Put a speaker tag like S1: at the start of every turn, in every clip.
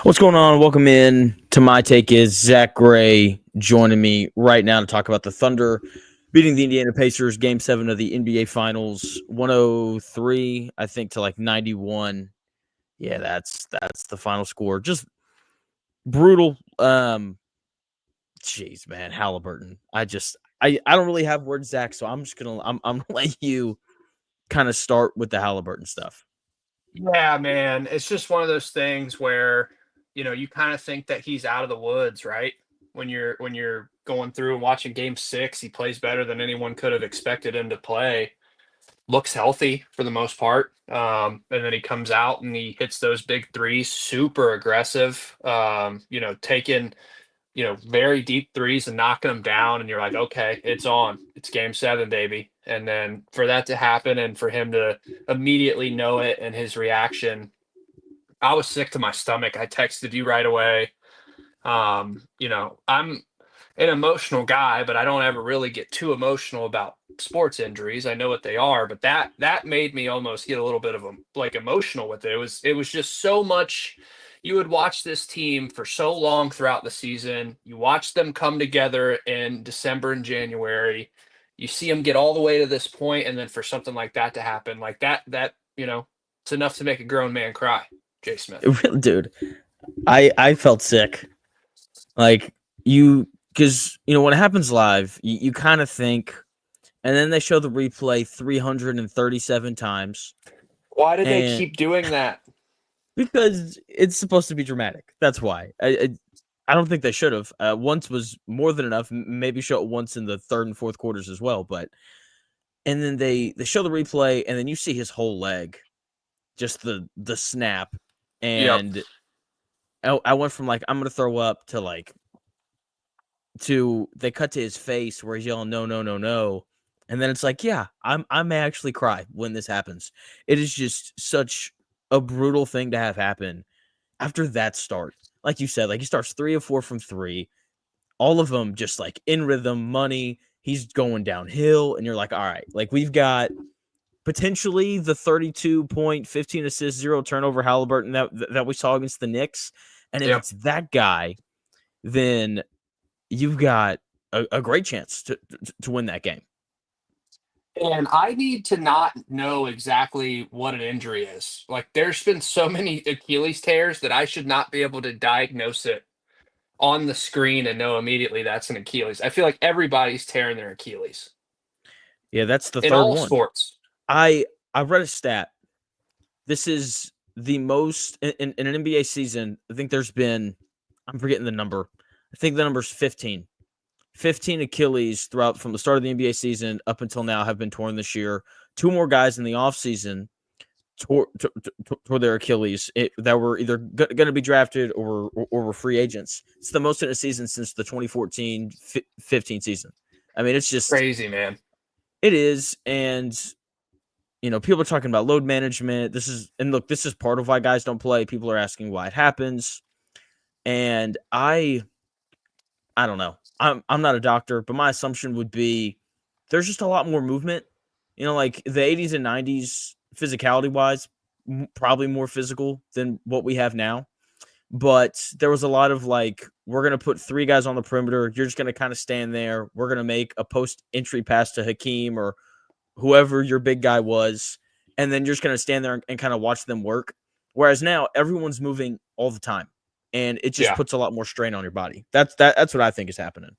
S1: What's going on? Welcome in to My Take is Zack Gray joining me right now to talk about the Thunder beating the Indiana Pacers game 7 of the NBA Finals 103 I think to like 91. Yeah, that's the final score. Just brutal. Jeez, man, Haliburton. I don't really have words, Zach, so I'm gonna let you kind of start with the Haliburton stuff.
S2: Yeah, man. It's just one of those things where, you kind of think that he's out of the woods, right? When you're going through and watching game 6, he plays better than anyone could have expected him to play. Looks healthy for the most part. And then he comes out and he hits those big threes, super aggressive. Taking very deep threes and knocking them down, and you're like, okay, it's on. It's game 7, baby. And then for that to happen and for him to immediately know it and his reaction, I was sick to my stomach. I texted you right away. I'm an emotional guy, but I don't ever really get too emotional about sports injuries. I know what they are, but that made me almost get a little bit of emotional with it. It was just so much. You would watch this team for so long throughout the season. You watch them come together in December and January. You see them get all the way to this point, and then for something like that to happen, like that it's enough to make a grown man cry. Jay Smith.
S1: Dude, I felt sick. Like because when it happens live, you kind of think, and then they show the replay 337 times,
S2: Why did they
S1: and
S2: keep doing that?
S1: because it's supposed to be dramatic. That's why. I don't think they should have. Once was more than enough. Maybe show it once in the third and fourth quarters as well. But and then they show the replay, and then you see his whole leg, just the snap,
S2: Yep.
S1: and I went from like I'm gonna throw up to like to they cut to his face where he's yelling no no no no, and then it's like yeah I may actually cry when this happens. It is just such a brutal thing to have happen after that start. Like you said, like he starts 3 of 4 from 3, all of them just like in rhythm, money. He's going downhill, and you're like, all right, like we've got potentially the 32 point, 15 assists, 0 turnover Haliburton that we saw against the Knicks. And if
S2: Yep.
S1: it's that guy, then you've got a great chance to win that game.
S2: And I need to not know exactly what an injury is. Like, there's been so many Achilles tears that I should not be able to diagnose it on the screen and know immediately that's an Achilles. I feel like everybody's tearing their Achilles
S1: Yeah, that's the
S2: in
S1: third
S2: all
S1: one.
S2: sports.
S1: I read a stat. This is the most in an NBA season. I think there's been, I'm forgetting the number. I think the number's 15. 15 Achilles throughout from the start of the NBA season up until now have been torn this year. 2 more guys in the offseason tore their Achilles that were either going to be drafted or were free agents. It's the most in a season since the 2014-15 season. I mean, it's just,
S2: Crazy, man.
S1: it is. And, people are talking about load management. This is part of why guys don't play. People are asking why it happens. And I don't know. I'm not a doctor, but my assumption would be there's just a lot more movement. Like the 80s and 90s, physicality wise, probably more physical than what we have now. But there was a lot of like, we're going to put 3 guys on the perimeter. You're just going to kind of stand there. We're going to make a post entry pass to Hakeem or whoever your big guy was. And then you're just going to stand there and kind of watch them work. Whereas now everyone's moving all the time. And it just
S2: Yeah.
S1: puts a lot more strain on your body. That's what I think is happening.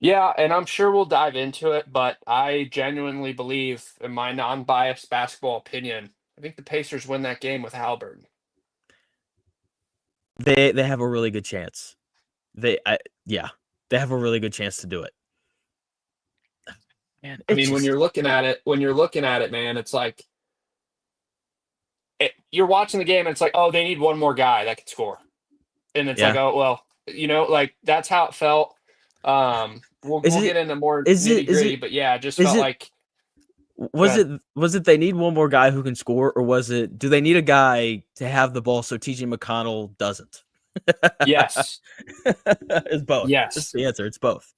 S2: Yeah, and I'm sure we'll dive into it, but I genuinely believe, in my non-biased basketball opinion, I think the Pacers win that game with Haliburton.
S1: They have a really good chance. They have a really good chance to do it. Man,
S2: I mean, when you're looking at it, man, it's like you're watching the game and it's like, oh, they need one more guy that could score. And it's like,
S1: yeah.
S2: oh, well, like that's how it felt. We'll get into more nitty-gritty, but yeah, it just felt like
S1: was it they need one more guy who can score, or was it do they need a guy to have the ball so TJ McConnell doesn't?
S2: yes.
S1: It's both.
S2: Yes.
S1: That's the answer. It's both.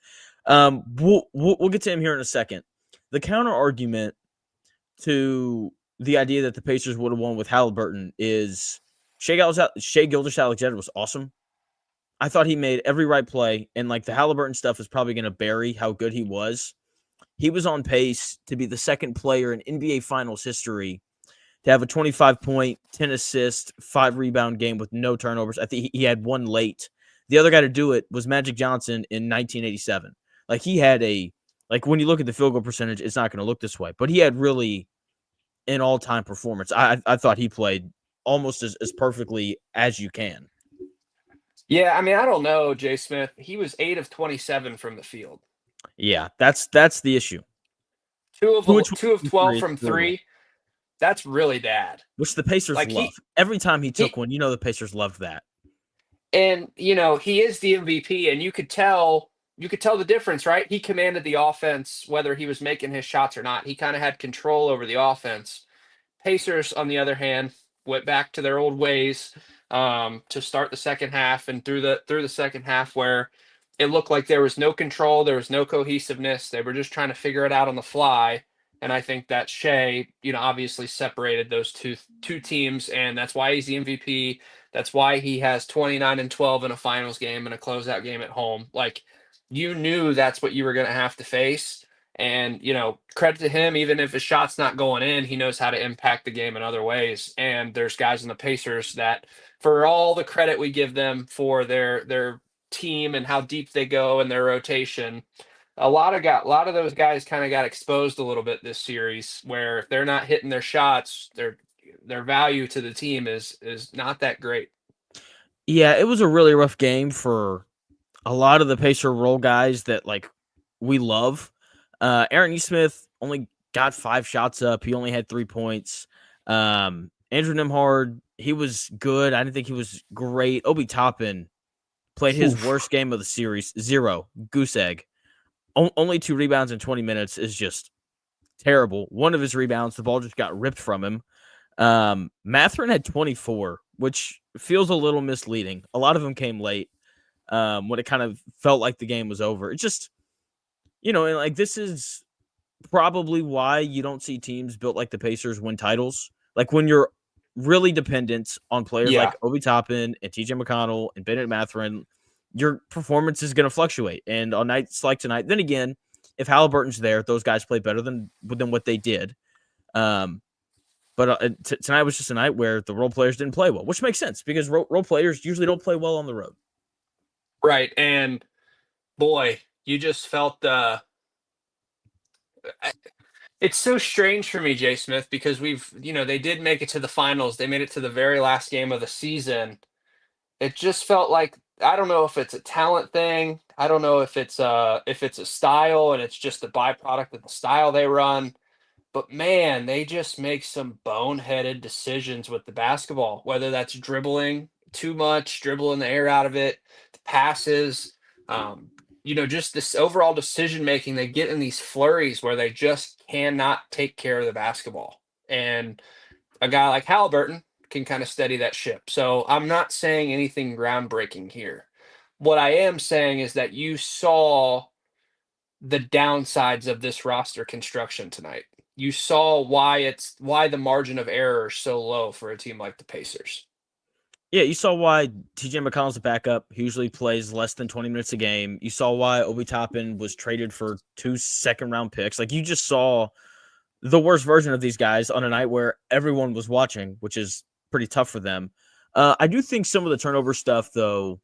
S1: We'll get to him here in a second. The counter argument to the idea that the Pacers would have won with Haliburton is Shai Gilgeous-Alexander was awesome. I thought he made every right play, and like the Haliburton stuff is probably going to bury how good he was. He was on pace to be the second player in NBA Finals history to have a 25-point, 10 assist, 5 rebound game with no turnovers. I think he had one late. The other guy to do it was Magic Johnson in 1987. Like he had when you look at the field goal percentage, it's not going to look this way, but he had really an all-time performance. I thought he played almost as perfectly as you can.
S2: Yeah, I mean, I don't know, Jay Smith. He was 8 of 27 from the field.
S1: Yeah, that's the issue.
S2: 2 of 12 from
S1: brutal.
S2: 3. That's really bad.
S1: Which the Pacers
S2: Like
S1: love. Every time he took
S2: he
S1: one, the Pacers loved that.
S2: and he is the MVP, and you could tell the difference, right? He commanded the offense whether he was making his shots or not. He kind of had control over the offense. Pacers, on the other hand, went back to their old ways to start the second half, and through the second half, where it looked like there was no control, there was no cohesiveness. They were just trying to figure it out on the fly. And I think that Shea, obviously separated those two teams, and that's why he's the MVP. That's why he has 29 and 12 in a finals game and a closeout game at home. Like, you knew that's what you were going to have to face. And, credit to him, even if his shot's not going in, he knows how to impact the game in other ways. And there's guys in the Pacers that, for all the credit we give them for their team and how deep they go in their rotation, a lot of those guys kind of got exposed a little bit this series, where if they're not hitting their shots, their value to the team is not that great.
S1: Yeah, it was a really rough game for a lot of the Pacer role guys that we love. Aaron Smith only got 5 shots up. He only had 3 points. Andrew Nembhard, he was good. I didn't think he was great. Obi Toppin played his worst game of the series. 0 goose egg. Only 2 rebounds in 20 minutes is just terrible. One of his rebounds, the ball just got ripped from him. Mathurin had 24, which feels a little misleading. A lot of them came late. When it kind of felt like the game was over. It just, and this is probably why you don't see teams built like the Pacers win titles. Like when you're really dependent on players
S2: Yeah.
S1: like Obi Toppin and TJ McConnell and Bennett Mathurin, your performance is going to fluctuate. And on nights like tonight, then again, if Haliburton's there, those guys play better than what they did. But tonight was just a night where the role players didn't play well, which makes sense because role players usually don't play well on the road.
S2: Right. And boy, you just felt it's so strange for me, Jay Smith, because they did make it to the finals. They made it to the very last game of the season. It just felt like, I don't know if it's a talent thing. I don't know if it's a style and it's just a byproduct of the style they run. But man, they just make some boneheaded decisions with the basketball, whether that's dribbling too much, dribbling the air out of it, the passes, just this overall decision making. They get in these flurries where they just cannot take care of the basketball. And a guy like Halliburton can kind of steady that ship. So I'm not saying anything groundbreaking here. What I am saying is that you saw the downsides of this roster construction tonight. You saw why the margin of error is so low for a team like the Pacers.
S1: Yeah, you saw why TJ McConnell's a backup. He usually plays less than 20 minutes a game. You saw why Obi Toppin was traded for 2 second-round picks. Like, you just saw the worst version of these guys on a night where everyone was watching, which is pretty tough for them. I do think some of the turnover stuff, though,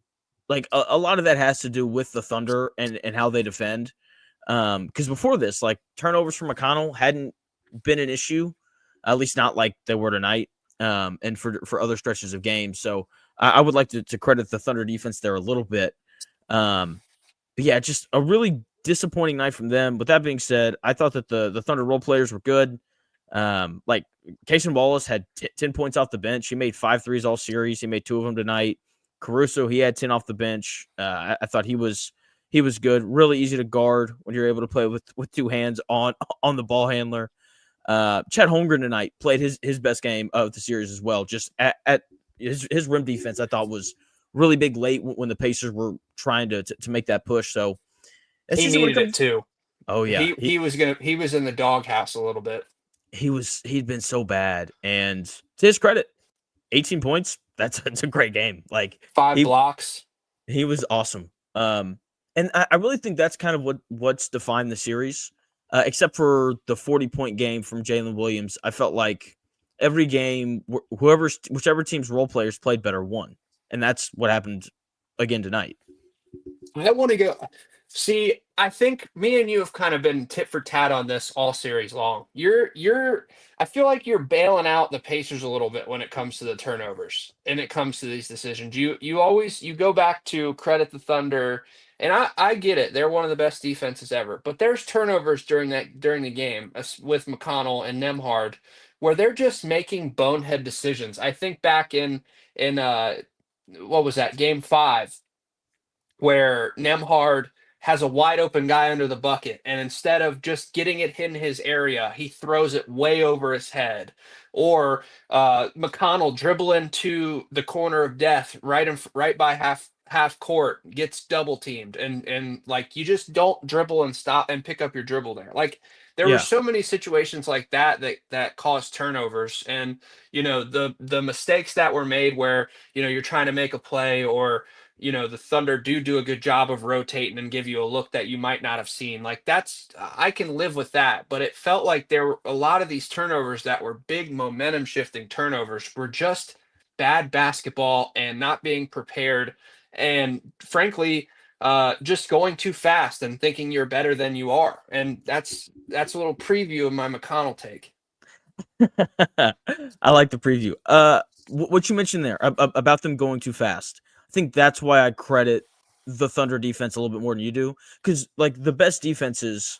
S1: like a lot of that has to do with the Thunder and how they defend. Because before this, like turnovers from McConnell hadn't been an issue, at least not like they were tonight. And for other stretches of games. So I would like to credit the Thunder defense there a little bit. But yeah, just a really disappointing night from them. With that being said, I thought that the Thunder role players were good. Like Cason Wallace had 10 points off the bench. He made 5 threes all series. He made 2 of them tonight. Caruso, he had 10 off the bench. I thought he was good. Really easy to guard when you're able to play with 2 hands on the ball handler. Chet Holmgren tonight played his best game of the series as well. Just at his rim defense, I thought was really big late when the Pacers were trying to make that push. So
S2: he needed it too.
S1: Oh yeah,
S2: he was in the doghouse a little bit.
S1: He'd been so bad, and to his credit, 18 points, it's a great game. Like
S2: 5
S1: he
S2: blocks.
S1: he was awesome. And I really think that's kind of what's defined the series. Except for the 40-point game from Jalen Williams, I felt like every game, whichever team's role players played better won, and that's what happened again tonight.
S2: I want to go. See, I think me and you have kind of been tit for tat on this all series long. I feel like you're bailing out the Pacers a little bit when it comes to the turnovers and it comes to these decisions. You go back to credit the Thunder, and I get it. They're one of the best defenses ever, but there's turnovers during the game with McConnell and Nemhard where they're just making bonehead decisions. I think back in what was that, game 5, where Nemhard has a wide open guy under the bucket, and instead of just getting it in his area, he throws it way over his head. Or McConnell dribbling to the corner of death right by half court, gets double teamed, and like you just don't dribble and stop and pick up your dribble there. Like there were
S1: Yeah.
S2: so many situations like that caused turnovers, and the mistakes that were made where you're trying to make a play, or the Thunder do a good job of rotating and give you a look that you might not have seen. Like I can live with that, but it felt like there were a lot of these turnovers that were big momentum shifting turnovers were just bad basketball and not being prepared. And frankly, just going too fast and thinking you're better than you are. And that's a little preview of my McConnell take.
S1: I like the preview. What you mentioned there about them going too fast. I think that's why I credit the Thunder defense a little bit more than you do, because like the best defenses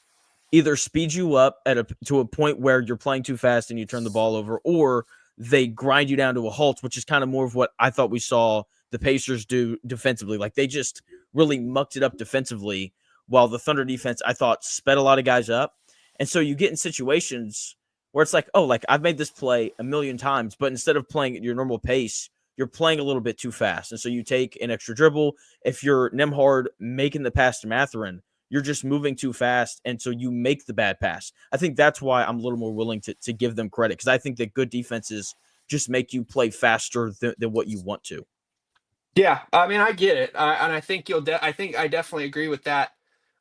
S1: either speed you up to a point where you're playing too fast and you turn the ball over, or they grind you down to a halt, which is kind of more of what I thought we saw the Pacers do defensively. Like they just really mucked it up defensively, while the Thunder defense, I thought, sped a lot of guys up. And so you get in situations where it's like, oh, like I've made this play a million times, but instead of playing at your normal pace, you're playing a little bit too fast. And so you take an extra dribble. If you're Nemhard making the pass to Mathurin, you're just moving too fast, and so you make the bad pass. I think that's why I'm a little more willing to give them credit, because I think that good defenses just make you play faster than what you want to.
S2: Yeah, I mean, I get it, and I think I think I definitely agree with that,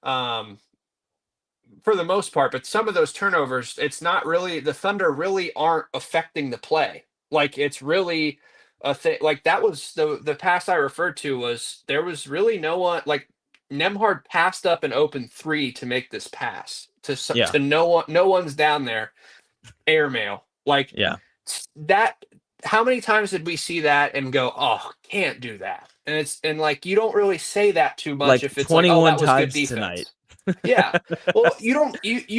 S2: for the most part. But some of those turnovers, it's not really the Thunder really aren't affecting the play. Like it's really a thing. Like that was the pass I referred to was there was really no one like Nemhard passed up an open three to make this pass
S1: Yeah,
S2: to no one. No one's down there. Airmail like
S1: yeah.
S2: that. How many times did we see that and go, oh, can't do that? And like you don't really say that too much
S1: Like
S2: if it's like, oh,
S1: 21
S2: that was good
S1: times tonight.
S2: defense. Yeah. Well, you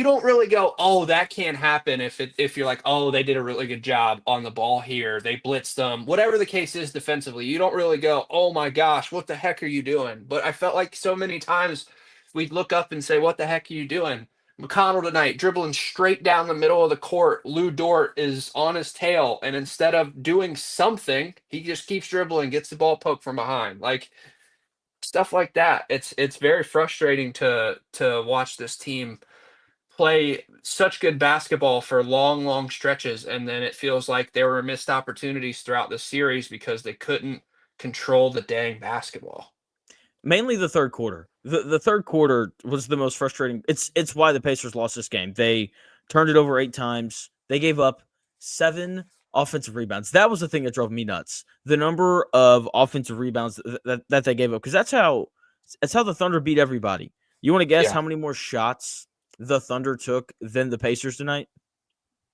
S2: don't really go, oh, that can't happen if you're like, oh, they did a really good job on the ball here. They blitzed them. Whatever the case is defensively, you don't really go, oh my gosh, what the heck are you doing? But I felt like so many times we'd look up and say, what the heck are you doing? McConnell tonight dribbling straight down the middle of the court. Lou Dort is on his tail, and instead of doing something, he just keeps dribbling, gets the ball poked from behind. Like stuff like that. It's very frustrating to watch this team play such good basketball for long stretches, and then it feels like there were missed opportunities throughout the series because they couldn't control the dang basketball.
S1: Mainly the third quarter. The third quarter was the most frustrating. It's why the Pacers lost this game. They turned it over 8 times. They gave up 7 offensive rebounds. That was the thing that drove me nuts. The number of offensive rebounds that they gave up, because that's how the Thunder beat everybody. You want to guess
S2: Yeah,
S1: how many more shots the Thunder took than the Pacers tonight?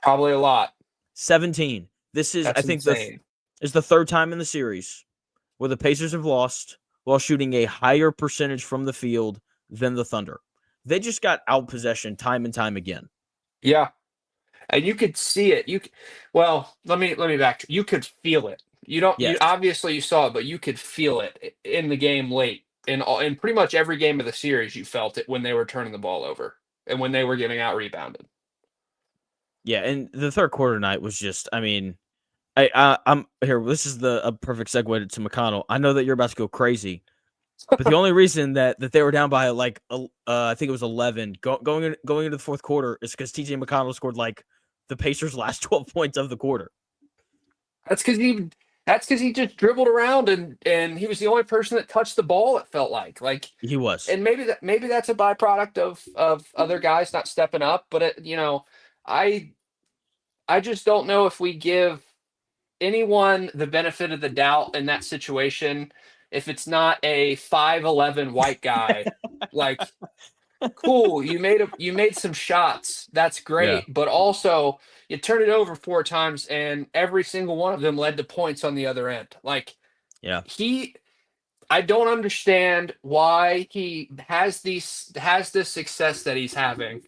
S2: probably a lot.
S1: 17. This is, I
S2: That's
S1: think,
S2: insane.
S1: is the third time in the series where the Pacers have lost while shooting a higher percentage from the field than the Thunder. They just got out possession time and time again.
S2: Yeah, and you could see it. Well, let me back. You could feel it. You
S1: Yes.
S2: obviously you saw it, but you could feel it in the game late. In pretty much every game of the series, you felt it when they were turning the ball over and when they were getting out rebounded.
S1: Yeah, and the third quarter night was just, I mean, I'm here. This is a perfect segue to McConnell. I know that you're about to go crazy, but the only reason that they were down by like I think it was 11 going into the fourth quarter is because TJ McConnell scored like the Pacers' last 12 points of the quarter.
S2: That's because That's because he just dribbled around and he was the only person that touched the ball. It felt like,
S1: He was.
S2: and maybe that's a byproduct of other guys not stepping up. But I I just don't know if we give anyone the benefit of the doubt in that situation if it's not a 5'11" white guy. Like, cool, you made some shots. That's
S1: Yeah.
S2: great. But also you turned it over 4 times and every single one of them led to points on the other end. Like
S1: Yeah.
S2: he I don't understand why he has this success that he's having.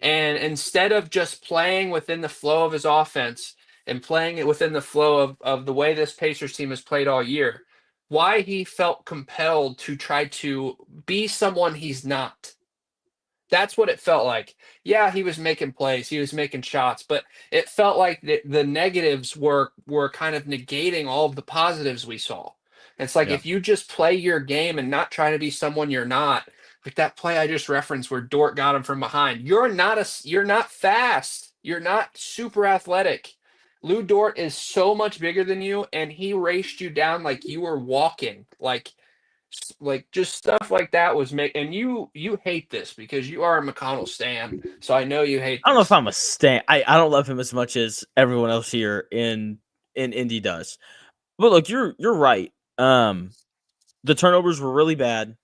S2: And instead of just playing within the flow of his offense and playing it within the flow of the way this Pacers team has played all year, why he felt compelled to try to be someone he's not. That's what it felt like. Yeah, he was making plays, he was making shots, but it felt like the negatives were kind of negating all of the positives we saw. It's like
S1: Yeah.
S2: if you just play your game and not try to be someone you're not, like that play I just referenced where Dort got him from behind. You're not fast. You're not super athletic. Lou Dort is so much bigger than you, and he raced you down like you were walking. Like just stuff like that was make and you hate this because you are a McConnell stan, so I know you hate
S1: I don't know if
S2: this.
S1: I'm a stan. I don't love him as much as everyone else here in Indy does. But look, you're right. The turnovers were really bad,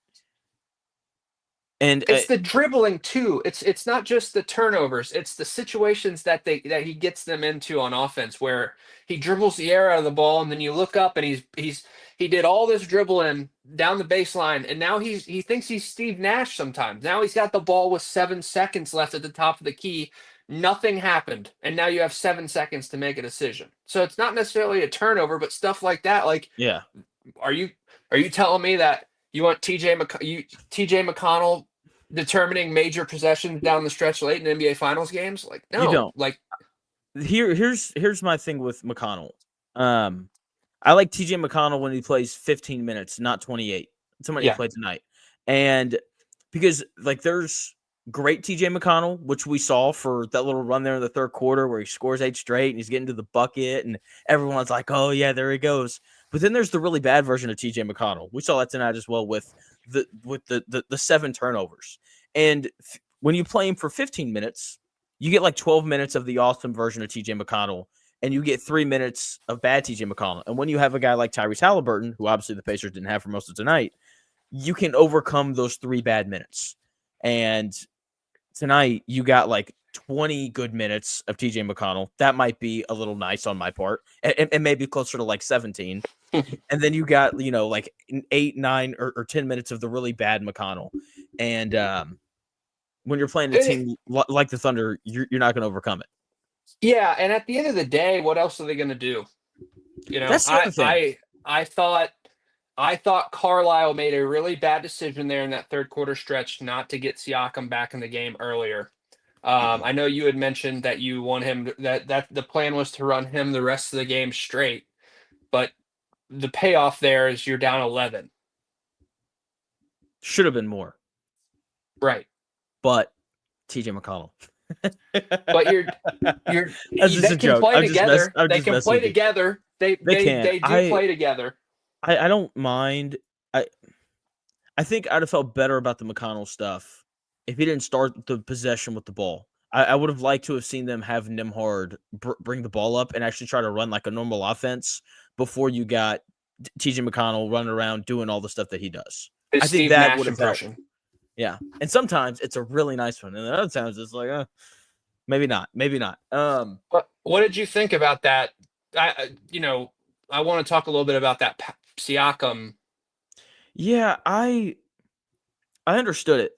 S1: and
S2: It's the dribbling too. It's not just the turnovers. It's the situations that he gets them into on offense where he dribbles the air out of the ball and then you look up and he did all this dribbling down the baseline and now he thinks he's Steve Nash sometimes. Now he's got the ball with 7 seconds left at the top of the key. Nothing happened and now you have 7 seconds to make a decision. So it's not necessarily a turnover, but stuff like that. Like,
S1: yeah,
S2: are you are you telling me that you want TJ McConnell determining major possessions down the stretch late in NBA Finals games? Like,
S1: you
S2: no.
S1: don't.
S2: Like,
S1: Here's my thing with McConnell. I like TJ McConnell when he plays 15 minutes, not 28. That's how many he
S2: yeah,
S1: played tonight. And because like there's great TJ McConnell, which we saw for that little run there in the third quarter where he scores 8 straight and he's getting to the bucket and everyone's like, oh yeah, there he goes. But then there's the really bad version of TJ McConnell. We saw that tonight as well with the 7 turnovers. And when you play him for 15 minutes, you get like 12 minutes of the awesome version of TJ McConnell and you get 3 minutes of bad TJ McConnell. And when you have a guy like Tyrese Haliburton, who obviously the Pacers didn't have for most of tonight, you can overcome those 3 bad minutes. And tonight you got like 20 good minutes of TJ McConnell. That might be a little nice on my part, and maybe closer to like 17. And then you got, like 8, 9, or 10 minutes of the really bad McConnell. And when you're playing a team like the Thunder, you're not going to overcome it.
S2: yeah. And at the end of the day, what else are they going to do?
S1: That's the other thing.
S2: I thought Carlisle made a really bad decision there in that third quarter stretch not to get Siakam back in the game earlier. I know you had mentioned that you want him that the plan was to run him the rest of the game straight, but the payoff there is you're down 11.
S1: Should have been more.
S2: Right.
S1: But TJ McConnell.
S2: But they can play together. They can play together. They do play together.
S1: I don't mind. I think I'd have felt better about the McConnell stuff if he didn't start the possession with the ball. I would have liked to have seen them have Nembhard bring the ball up and actually try to run like a normal offense before you got TJ McConnell running around doing all the stuff that he does. I think
S2: Steve
S1: that
S2: Nash
S1: would have
S2: impression.
S1: helped. Yeah, and sometimes it's a really nice one, and then other times it's like, maybe not.
S2: What did you think about that? I want to talk a little bit about that Siakam.
S1: Yeah, I understood it.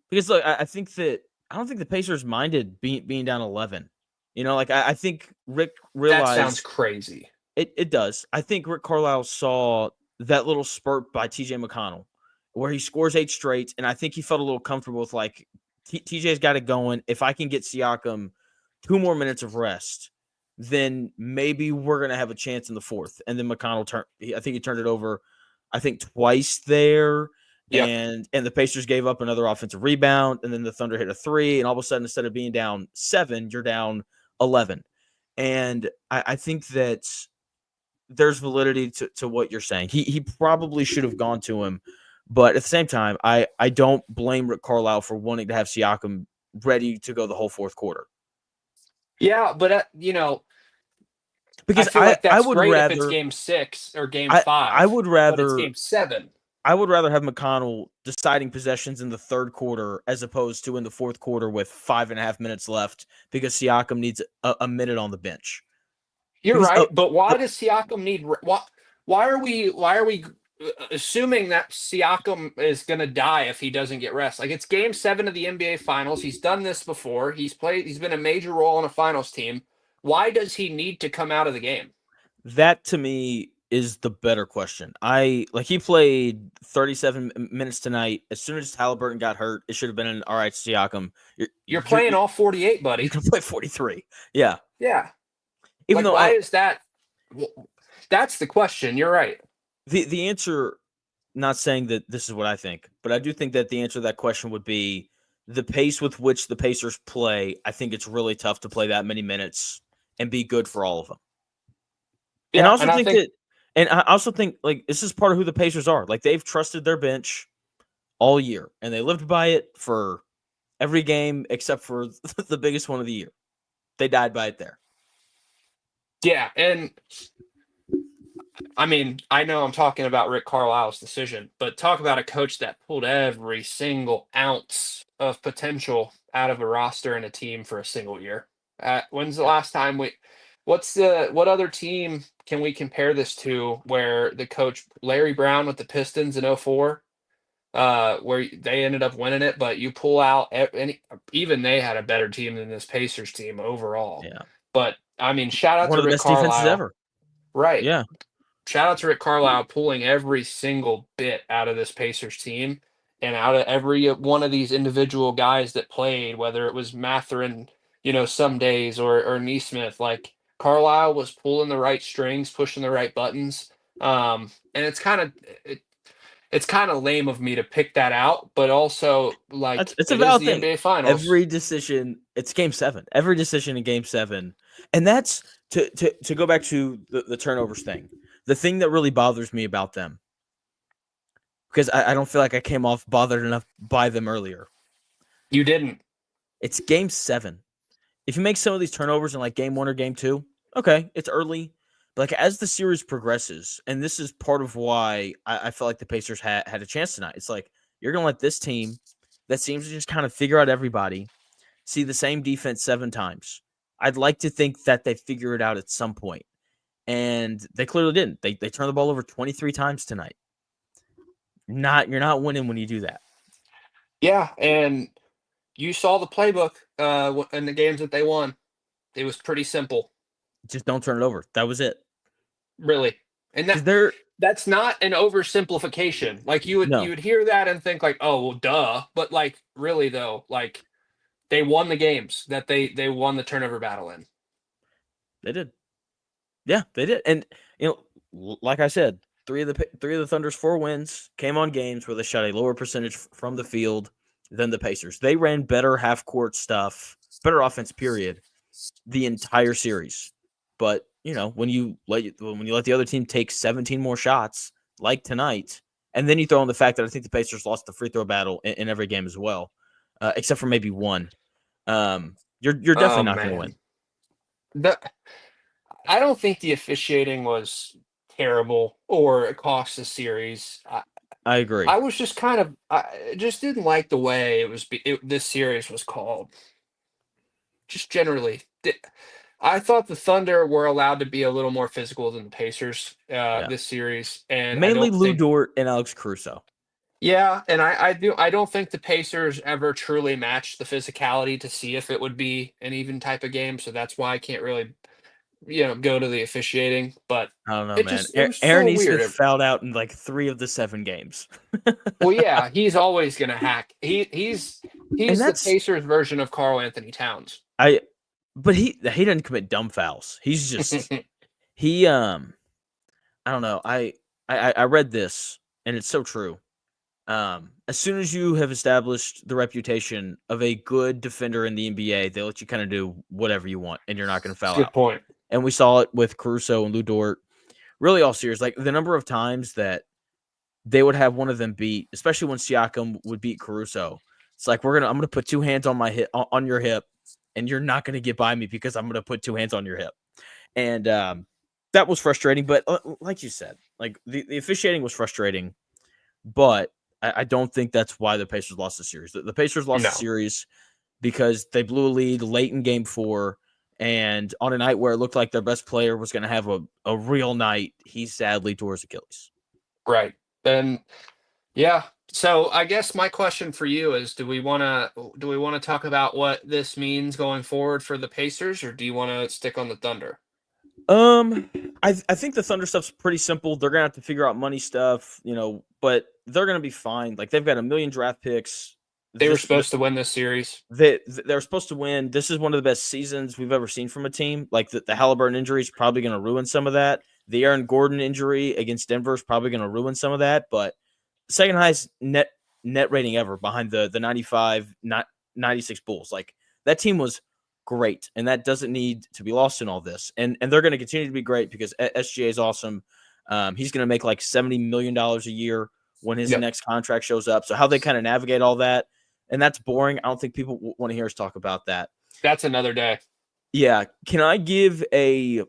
S1: Because look, I think that I don't think the Pacers minded being down 11. Like I think Rick realized
S2: That sounds crazy.
S1: It does. I think Rick Carlisle saw that little spurt by TJ McConnell where he scores 8 straight, and I think he felt a little comfortable with like TJ's got it going. If I can get Siakam 2 more minutes of rest, then maybe we're gonna have a chance in the fourth. And then McConnell I think he turned it over, I think twice there.
S2: Yep.
S1: And the Pacers gave up another offensive rebound, and then the Thunder hit a 3, and all of a sudden, instead of being down 7, you're down 11. And I think that there's validity to what you're saying. He probably should have gone to him, but at the same time, I don't blame Rick Carlisle for wanting to have Siakam ready to go the whole fourth quarter.
S2: Yeah, but I
S1: Because
S2: feel like
S1: I
S2: that's
S1: would
S2: great if it's
S1: rather
S2: game 6 or game
S1: I
S2: 5,
S1: would
S2: but it's
S1: rather
S2: game 7.
S1: I would rather have McConnell deciding possessions in the third quarter as opposed to in the fourth quarter with 5.5 minutes left because Siakam needs a minute on the bench.
S2: You're
S1: Because
S2: right, but why does Siakam need why are we assuming that Siakam is going to die if he doesn't get rest? Like, it's game 7 of the NBA finals. He's done this before. He's been a major role on a finals team. Why does he need to come out of the game?
S1: that to me is the better question. He played 37 minutes tonight. As soon as Haliburton got hurt, it should have been an all right, Siakam.
S2: You're playing all 48, buddy.
S1: You're gonna play 43. Yeah.
S2: Yeah.
S1: Even though
S2: why is that? That's the question. You're right.
S1: The answer, not saying that this is what I think, but I do think that the answer to that question would be the pace with which the Pacers play. I think it's really tough to play that many minutes and be good for all of them.
S2: Yeah,
S1: and I also think like this is part of who the Pacers are. Like, they've trusted their bench all year, and they lived by it for every game except for the biggest one of the year. They died by it there.
S2: Yeah, and I mean, I know I'm talking about Rick Carlisle's decision, but talk about a coach that pulled every single ounce of potential out of a roster and a team for a single year. When's the last time what other team can we compare this to where the coach Larry Brown with the Pistons in 04, where they ended up winning it, but you pull out even they had a better team than this Pacers team overall.
S1: Yeah.
S2: But I mean, shout out
S1: One
S2: to
S1: of the
S2: Rick
S1: best defenses
S2: Carlisle.
S1: ever.
S2: Right.
S1: Yeah.
S2: Shout out to Rick Carlisle pulling every single bit out of this Pacers team and out of every one of these individual guys that played, whether it was Mathurin, some days or Neesmith. Like, Carlisle was pulling the right strings, pushing the right buttons. And it's kind of lame of me to pick that out, but also, like,
S1: It's a
S2: it is
S1: valid
S2: the
S1: thing.
S2: NBA Finals.
S1: Every decision, it's game 7. Every decision in game 7. And that's to go back to the turnovers thing. The thing that really bothers me about them, because I don't feel like I came off bothered enough by them earlier.
S2: You didn't.
S1: It's game 7. If you make some of these turnovers in like game 1 or game 2, okay, it's early. But like, as the series progresses, and this is part of why I felt like the Pacers had a chance tonight. It's like, you're going to let this team that seems to just kind of figure out everybody see the same defense 7 times. I'd like to think that they figure it out at some point. And they clearly didn't. They turned the ball over 23 times tonight. You're not winning when you do that.
S2: Yeah, and you saw the playbook in the games that they won. It was pretty simple.
S1: Just don't turn it over. That was it.
S2: Really. And that's not an oversimplification. Like, you would hear that and think like, oh, well, duh. But like, really though, like, they won the games that they won the turnover battle in.
S1: They did. Yeah, they did. And like I said, three of the Thunder's 4 wins came on games where they shot a lower percentage from the field than the Pacers. They ran better half court stuff, better offense, period, the entire series. But when you let the other team take 17 more shots, like tonight, and then you throw in the fact that I think the Pacers lost the free throw battle in every game as well, except for maybe one. You're definitely not going to win.
S2: I don't think the officiating was terrible or it cost the series.
S1: I agree.
S2: I was just I just didn't like the way this series was called. Just generally, I thought the Thunder were allowed to be a little more physical than the Pacers this series, and
S1: mainly Lou Dort and Alex Caruso.
S2: Yeah, and I don't think the Pacers ever truly matched the physicality to see if it would be an even type of game. So that's why I can't really go to the officiating. But
S1: I don't know,
S2: it
S1: man.
S2: was
S1: Aaron
S2: so
S1: Neesmith
S2: weird.
S1: fouled out in like 3 of the 7 games.
S2: Well, yeah, he's always gonna hack. He's the Pacers version of Karl Anthony Towns.
S1: But he doesn't commit dumb fouls. He's just I don't know. I read this and it's so true. As soon as you have established the reputation of a good defender in the NBA, they let you kind of do whatever you want, and you're not going to foul out.
S2: Good point.
S1: And we saw it with Caruso and Lou Dort. really all series, like the number of times that they would have one of them beat, especially when Siakam would beat Caruso. It's like I'm gonna put two hands on my hip on your hip, and you're not gonna get by me because I'm gonna put two hands on your hip. And that was frustrating. But like you said, like the officiating was frustrating, but I don't think that's why the Pacers lost the series. The Pacers lost the
S2: No.
S1: series because they blew a lead late in Game 4, and on a night where it looked like their best player was going to have a real night, he sadly tore his Achilles.
S2: Right. And yeah. So I guess my question for you is, do we want to talk about what this means going forward for the Pacers, or do you want to stick on the Thunder?
S1: I think the Thunder stuff's pretty simple. They're gonna have to figure out money stuff, but they're gonna be fine. Like they've got a million draft picks.
S2: They were supposed to win this series.
S1: They're supposed to win. This is one of the best seasons we've ever seen from a team. Like the Haliburton injury is probably going to ruin some of that. The Aaron Gordon injury against Denver is probably going to ruin some of that. But second highest net rating ever behind the 95, 96 Bulls. Like that team was great, and that doesn't need to be lost in all this. And they're going to continue to be great because SGA is awesome. He's going to make like $70 million a year when his next contract shows up. So how they kind of navigate all that. And that's boring. I don't think people want to hear us talk about that.
S2: That's another day.
S1: Yeah. Can I give a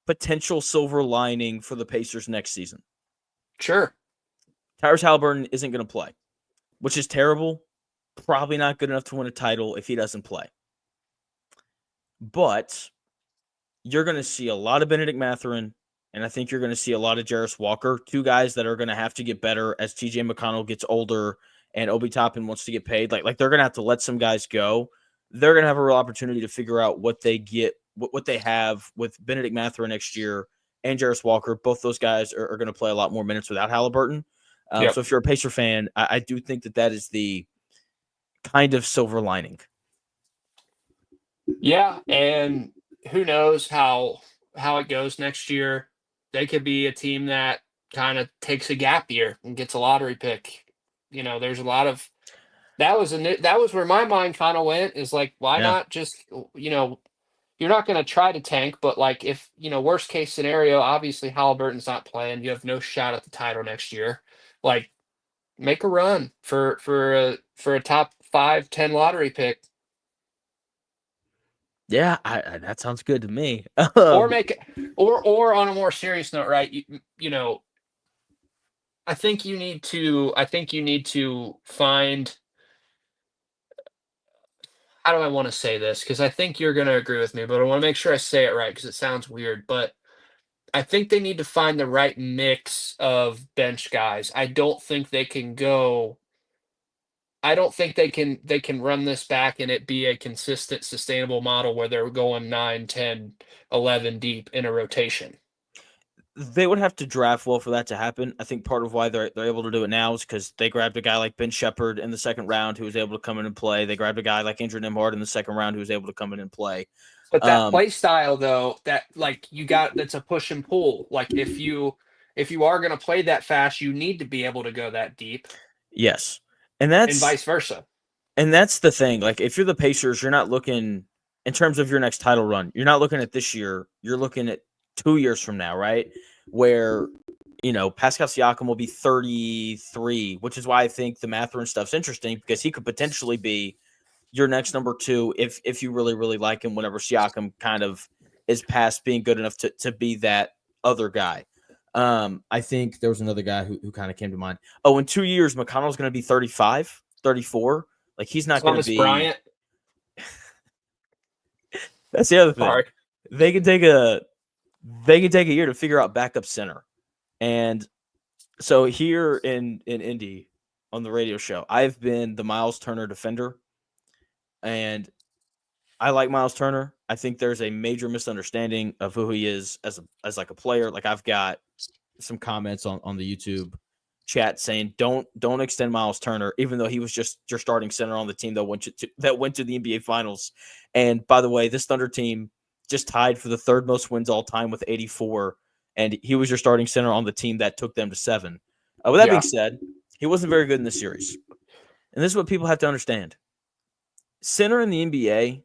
S1: potential silver lining for the Pacers next season?
S2: Sure.
S1: Tyrese Haliburton isn't going to play, which is terrible. Probably not good enough to win a title if he doesn't play. But you're going to see a lot of Benedict Mathurin, and I think you're going to see a lot of Jarris Walker, two guys that are going to have to get better as TJ McConnell gets older and Obi Toppin wants to get paid. Like they're going to have to let some guys go. They're going to have a real opportunity to figure out what they get, what they have with Benedict Mathurin next year and Jarris Walker. Both those guys are going to play a lot more minutes without Haliburton. So if you're a Pacer fan, I do think that is the kind of silver lining.
S2: Yeah, and who knows how it goes next year. They could be a team that kind of takes a gap year and gets a lottery pick. There's a lot of that was where my mind kind of went, is like, why not just, you're not going to try to tank, but like if, worst case scenario, obviously Halliburton's not playing, you have no shot at the title next year. Like make a run for a top 5-10 lottery pick.
S1: Yeah, that sounds good to me.
S2: Or make it, or on a more serious note, right? I think you need to find, how do I want to say this? Because I think you're going to agree with me, but I want to make sure I say it right because it sounds weird. But I think they need to find the right mix of bench guys. I don't think they can run this back and it be a consistent, sustainable model where they're going 9, 10, 11 deep in a rotation.
S1: They would have to draft well for that to happen. I think part of why they're able to do it now is because they grabbed a guy like Ben Shepherd in the second round who was able to come in and play. They grabbed a guy like Andrew Nembhard in the second round who was able to come in and play.
S2: But that play style, though, that like that's a push and pull. Like if you are going to play that fast, you need to be able to go that deep.
S1: Yes,
S2: and vice versa.
S1: And that's the thing. Like if you're the Pacers, you're not looking in terms of your next title run. You're not looking at this year. You're looking at 2 years from now, right? Where, Pascal Siakam will be 33, which is why I think the Mathurin stuff's interesting because he could potentially be your next number 2 if you really, really like him whenever Siakam kind of is past being good enough to be that other guy. I think there was another guy who kind of came to mind. Oh, in 2 years, McConnell's going to be 35, 34. Like he's not going to be.
S2: Bryant.
S1: That's the other thing.
S2: Sorry.
S1: They can take a year to figure out backup center. And so here in Indy on the radio show, I've been the Miles Turner defender. And I like Miles Turner. I think there's a major misunderstanding of who he is as like a player. Like I've got some comments on the YouTube chat saying don't extend Miles Turner, even though he was just your starting center on the team that went to the NBA Finals. And by the way, this Thunder team just tied for the third most wins all time with 84, and he was your starting center on the team that took them to 7. With that being said, he wasn't very good in this series, and this is what people have to understand: center in the NBA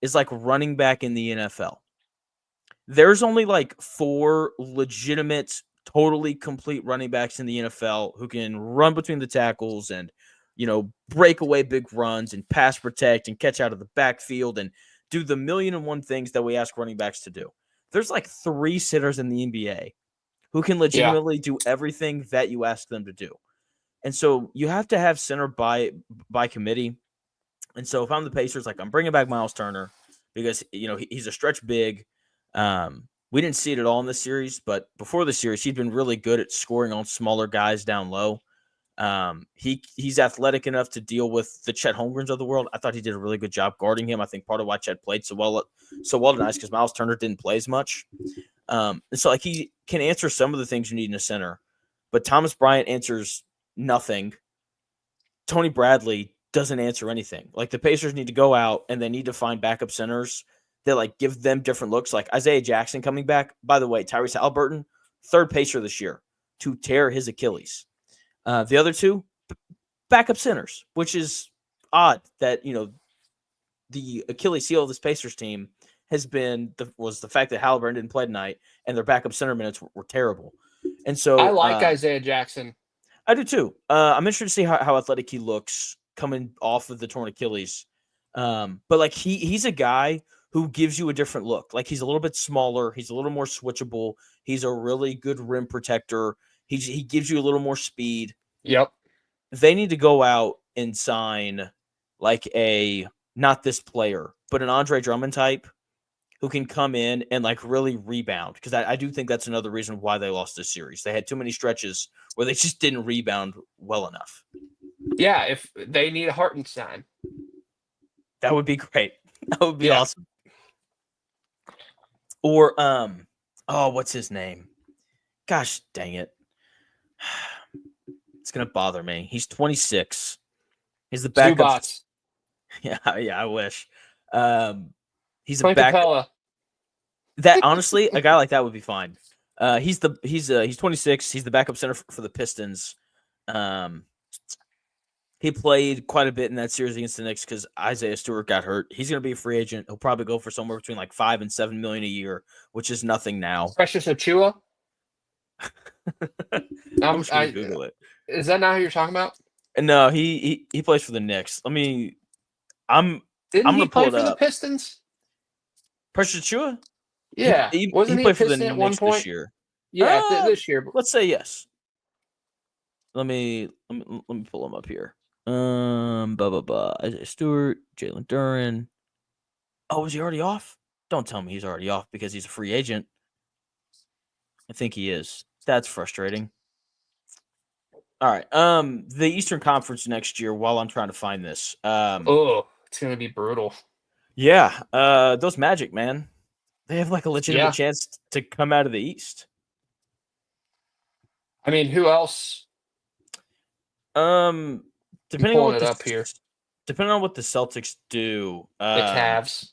S1: is like running back in the NFL. There's only like 4 legitimate, totally complete running backs in the NFL who can run between the tackles and, break away big runs and pass protect and catch out of the backfield and do the million and one things that we ask running backs to do. There's like 3 sitters in the NBA who can
S2: Yeah.
S1: legitimately do everything that you ask them to do. And so you have to have center by committee. And so if I'm the Pacers, like I'm bringing back Miles Turner because he's a stretch big. We didn't see it at all in this series, but before the series, he'd been really good at scoring on smaller guys down low. He's athletic enough to deal with the Chet Holmgrens of the world. I thought he did a really good job guarding him. I think part of why Chet played so well tonight is because Miles Turner didn't play as much. And so like he can answer some of the things you need in a center, but Thomas Bryant answers nothing. Tony Bradley doesn't answer anything. Like the Pacers need to go out and they need to find backup centers that like give them different looks. Like Isaiah Jackson coming back. By the way, Tyrese Haliburton, 3rd Pacer this year to tear his Achilles. The other 2, backup centers, which is odd that the Achilles heel of this Pacers team was the fact that Haliburton didn't play tonight and their backup center minutes were terrible. And so
S2: I like Isaiah Jackson.
S1: I do too. I'm interested to see how athletic he looks coming off of the torn Achilles. But like he's a guy who gives you a different look. Like he's a little bit smaller. He's a little more switchable. He's a really good rim protector. He gives you a little more speed.
S2: Yep.
S1: They need to go out and sign like not this player, but an Andre Drummond type who can come in and like really rebound. Because I do think that's another reason why they lost this series. They had too many stretches where they just didn't rebound well enough.
S2: Yeah, if they need a Hartenstein.
S1: That would be great. That would be awesome. Or what's his name? Gosh dang it. It's gonna bother me. He's 26. He's the backup.
S2: Zubats.
S1: Yeah, I wish. He's a
S2: Clint
S1: backup.
S2: Capella.
S1: That honestly, a guy like that would be fine. He's 26. He's the backup center for the Pistons. He played quite a bit in that series against the Knicks because Isaiah Stewart got hurt. He's going to be a free agent. He'll probably go for somewhere between like $5 and $7 million a year, which is nothing now.
S2: Precious Achiuwa.
S1: I'm just going to Google it.
S2: Is that not who you're talking about?
S1: No, he plays for the Knicks. I'm
S2: Didn't
S1: he
S2: he play for the Pistons?
S1: Precious Achiuwa?
S2: Yeah. Wasn't he
S1: played
S2: for the Knicks at one point?
S1: This year.
S2: Yeah, this year.
S1: Let's say yes. Let me pull him up here. Isaiah Stewart, Jalen Duren. Oh, is he already off? Don't tell me he's already off because he's a free agent. I think he is. That's frustrating. All right. The Eastern Conference next year. While I'm trying to find this.
S2: It's gonna be brutal.
S1: Yeah. Those Magic, man. They have like a legitimate chance to come out of the East.
S2: I mean, who else?
S1: Depending on what
S2: up here.
S1: Depending on what the Celtics do,
S2: the Cavs.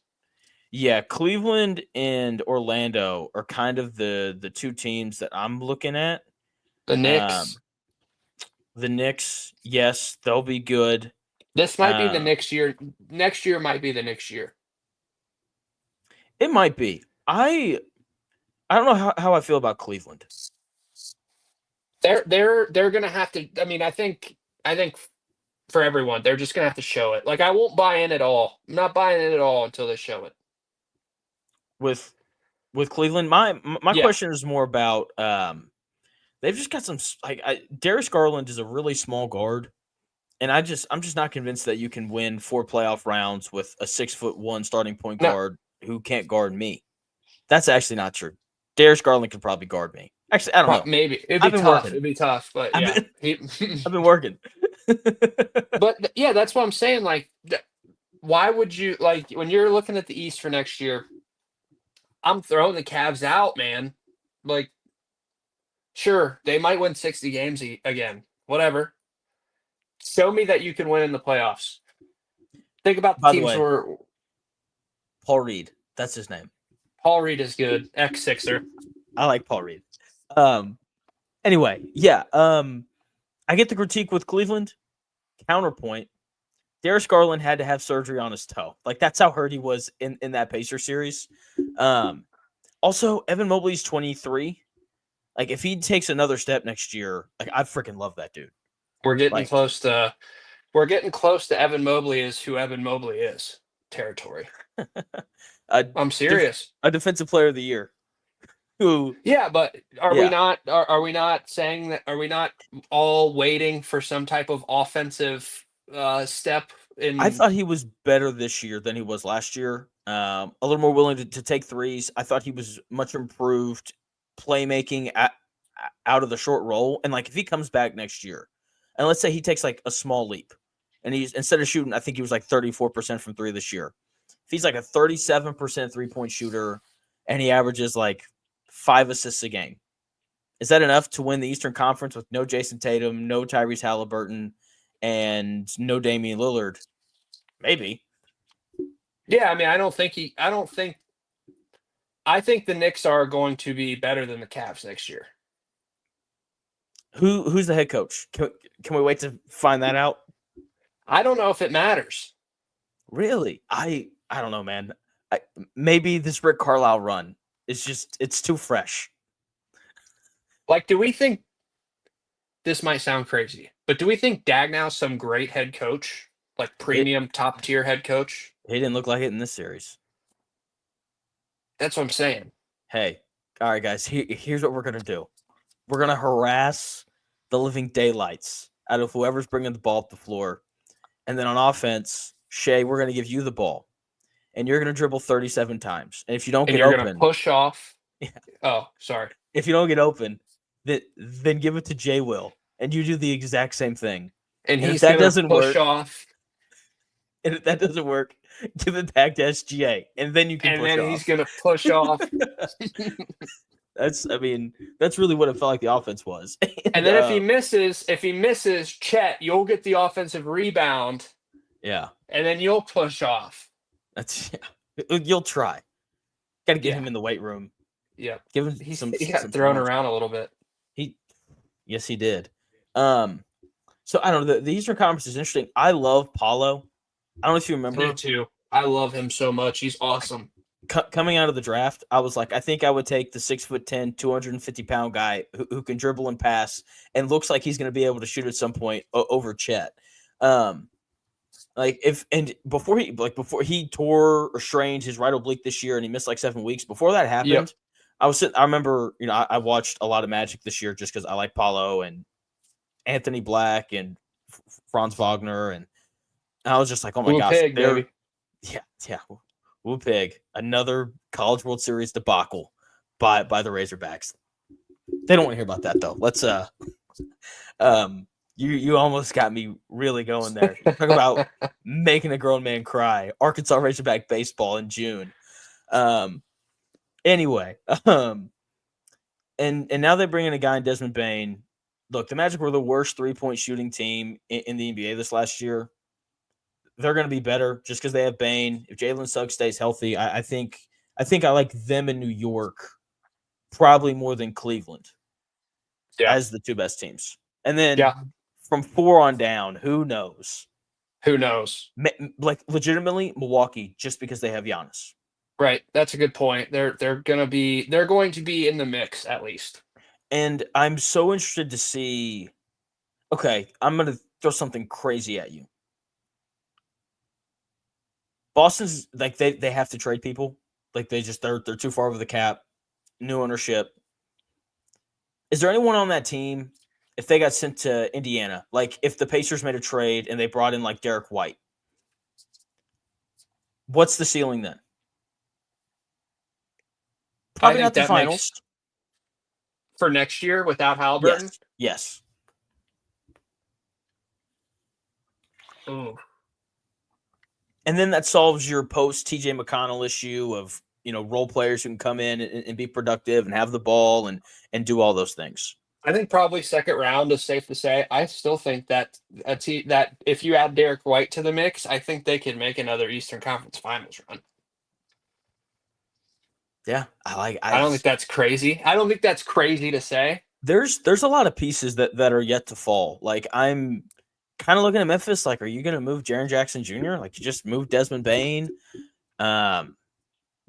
S1: Yeah, Cleveland and Orlando are kind of the 2 teams that I'm looking at.
S2: The Knicks.
S1: The Knicks, yes, they'll be good.
S2: This might be the next year. Next year might be the next year.
S1: It might be. I don't know how I feel about Cleveland.
S2: They're gonna have to. I mean, I think for everyone, they're just gonna have to show it. Like I won't buy in at all. I'm not buying in at all until they show it. With
S1: Cleveland, my question is more about they've just got some like Darius Garland is a really small guard, and I'm just not convinced that you can win 4 playoff rounds with a 6'1" starting point guard who can't guard me. That's actually not true. Darius Garland could probably guard me. Actually, I don't know.
S2: Maybe it'd be tough. It'd be tough, but yeah,
S1: I've been working.
S2: But yeah, that's what I'm saying. Like, why would you like when you're looking at the East for next year? I'm throwing the Cavs out, man. Like, sure, they might win 60 games again. Whatever. Show me that you can win in the playoffs. Think about the teams where
S1: Paul Reed. That's his name.
S2: Paul Reed is good. Ex-Sixer.
S1: I like Paul Reed. Anyway, yeah. I get the critique with Cleveland. Counterpoint. Darius Garland had to have surgery on his toe. Like that's how hurt he was in that Pacer series. Also, Evan Mobley's 23. Like, if he takes another step next year, like, I freaking love that dude.
S2: We're getting
S1: Like,
S2: close to Evan Mobley is who Evan Mobley is territory.
S1: a,
S2: I'm
S1: def-
S2: serious.
S1: a defensive player of the year. Who,
S2: Yeah, but
S1: yeah,
S2: are we not saying that, are we not all waiting for some type of offensive step
S1: I
S2: in?
S1: thought he was better this year than he was last year. A little more willing to take threes. I thought he was much improved playmaking out of the short roll. And like, if he comes back next year, and let's say he takes like a small leap, and he's instead of shooting, I think he was like 34% from three this year. If he's like a 37% 3-point shooter, and he averages like 5 assists a game, is that enough to win the Eastern Conference with no Jason Tatum, no Tyrese Haliburton, and no Damian Lillard? Maybe.
S2: Yeah, I mean, I think the Knicks are going to be better than the Cavs next year.
S1: Who's the head coach? Can we wait to find that out?
S2: I don't know if it matters.
S1: Really? I don't know, man. Maybe this Rick Carlisle run is just it's too fresh.
S2: Like, do we think this might sound crazy, but do we think Dagnow's some great head coach, like premium top tier head coach?
S1: He didn't look like it in this series.
S2: That's what I'm saying.
S1: Hey, all right, guys. Here's what we're gonna do. We're gonna harass the living daylights out of whoever's bringing the ball up the floor, and then on offense, Shai, we're gonna give you the ball, and you're gonna dribble 37 times. And if you don't
S2: And
S1: get
S2: you're gonna
S1: open,
S2: push off.
S1: Yeah.
S2: Oh, sorry.
S1: If you don't get open, then give it to Jay Will, and you do the exact same thing.
S2: And
S1: if
S2: he's
S1: that
S2: gonna
S1: doesn't
S2: push
S1: work,
S2: off.
S1: and if that doesn't work, give it back to SGA, and then you can
S2: And
S1: push
S2: then
S1: off.
S2: he's gonna push off.
S1: That's really what it felt like the offense was.
S2: And then if he misses, Chet, you'll get the offensive rebound.
S1: Yeah.
S2: And then you'll push off.
S1: You'll try. Got to get
S2: Yeah.
S1: him in the weight room.
S2: Yeah.
S1: Give him
S2: He
S1: some
S2: got thrown around a little bit.
S1: Yes, he did. So I don't know. The Eastern Conference is interesting. I love Paulo. I don't know if you remember.
S2: Me too. I love him so much. He's awesome.
S1: Coming out of the draft, I was like, I think I would take the 6'10", 250-pound guy who can dribble and pass and looks like he's going to be able to shoot at some point over Chet. Before he tore or strained his right oblique this year and he missed like 7 weeks. Before that happened,
S2: Yep.
S1: I remember, I watched a lot of Magic this year just because I like Paulo and Anthony Black and Franz Wagner, and I was just like, oh my gosh,
S2: Pig, baby.
S1: Yeah. Woo Pig, another College World Series debacle by the Razorbacks. They don't want to hear about that though. Let's you almost got me really going there. Talk about making a grown man cry. Arkansas Razorback baseball in June. Anyway, and now they bring in a guy in Desmond Bane. Look, the Magic were the worst 3-point shooting team in the NBA this last year. They're going to be better just because they have Bane. If Jalen Suggs stays healthy, I think I like them in New York probably more than Cleveland as the two best teams. And then from 4 on down, who knows?
S2: Who knows?
S1: Like legitimately, Milwaukee, just because they have Giannis.
S2: Right. That's a good point. They're going to be in the mix at least.
S1: And I'm so interested to see. Okay, I'm going to throw something crazy at you. Boston's like they have to trade people. Like they're too far over the cap. New ownership. Is there anyone on that team, if they got sent to Indiana, like if the Pacers made a trade and they brought in like Derek White, what's the ceiling then? Probably not the finals.
S2: For next year without Haliburton?
S1: Yes.
S2: Ooh.
S1: And then that solves your post TJ McConnell issue of, role players who can come in and be productive and have the ball and do all those things.
S2: I think probably second round is safe to say. I still think that that if you add Derek White to the mix, I think they could make another Eastern Conference Finals run.
S1: Yeah,
S2: I don't think that's crazy. I don't think that's crazy to say.
S1: There's a lot of pieces that are yet to fall. Like I'm kind of looking at Memphis. Like, are you going to move Jaren Jackson Jr.? Like you just moved Desmond Bane.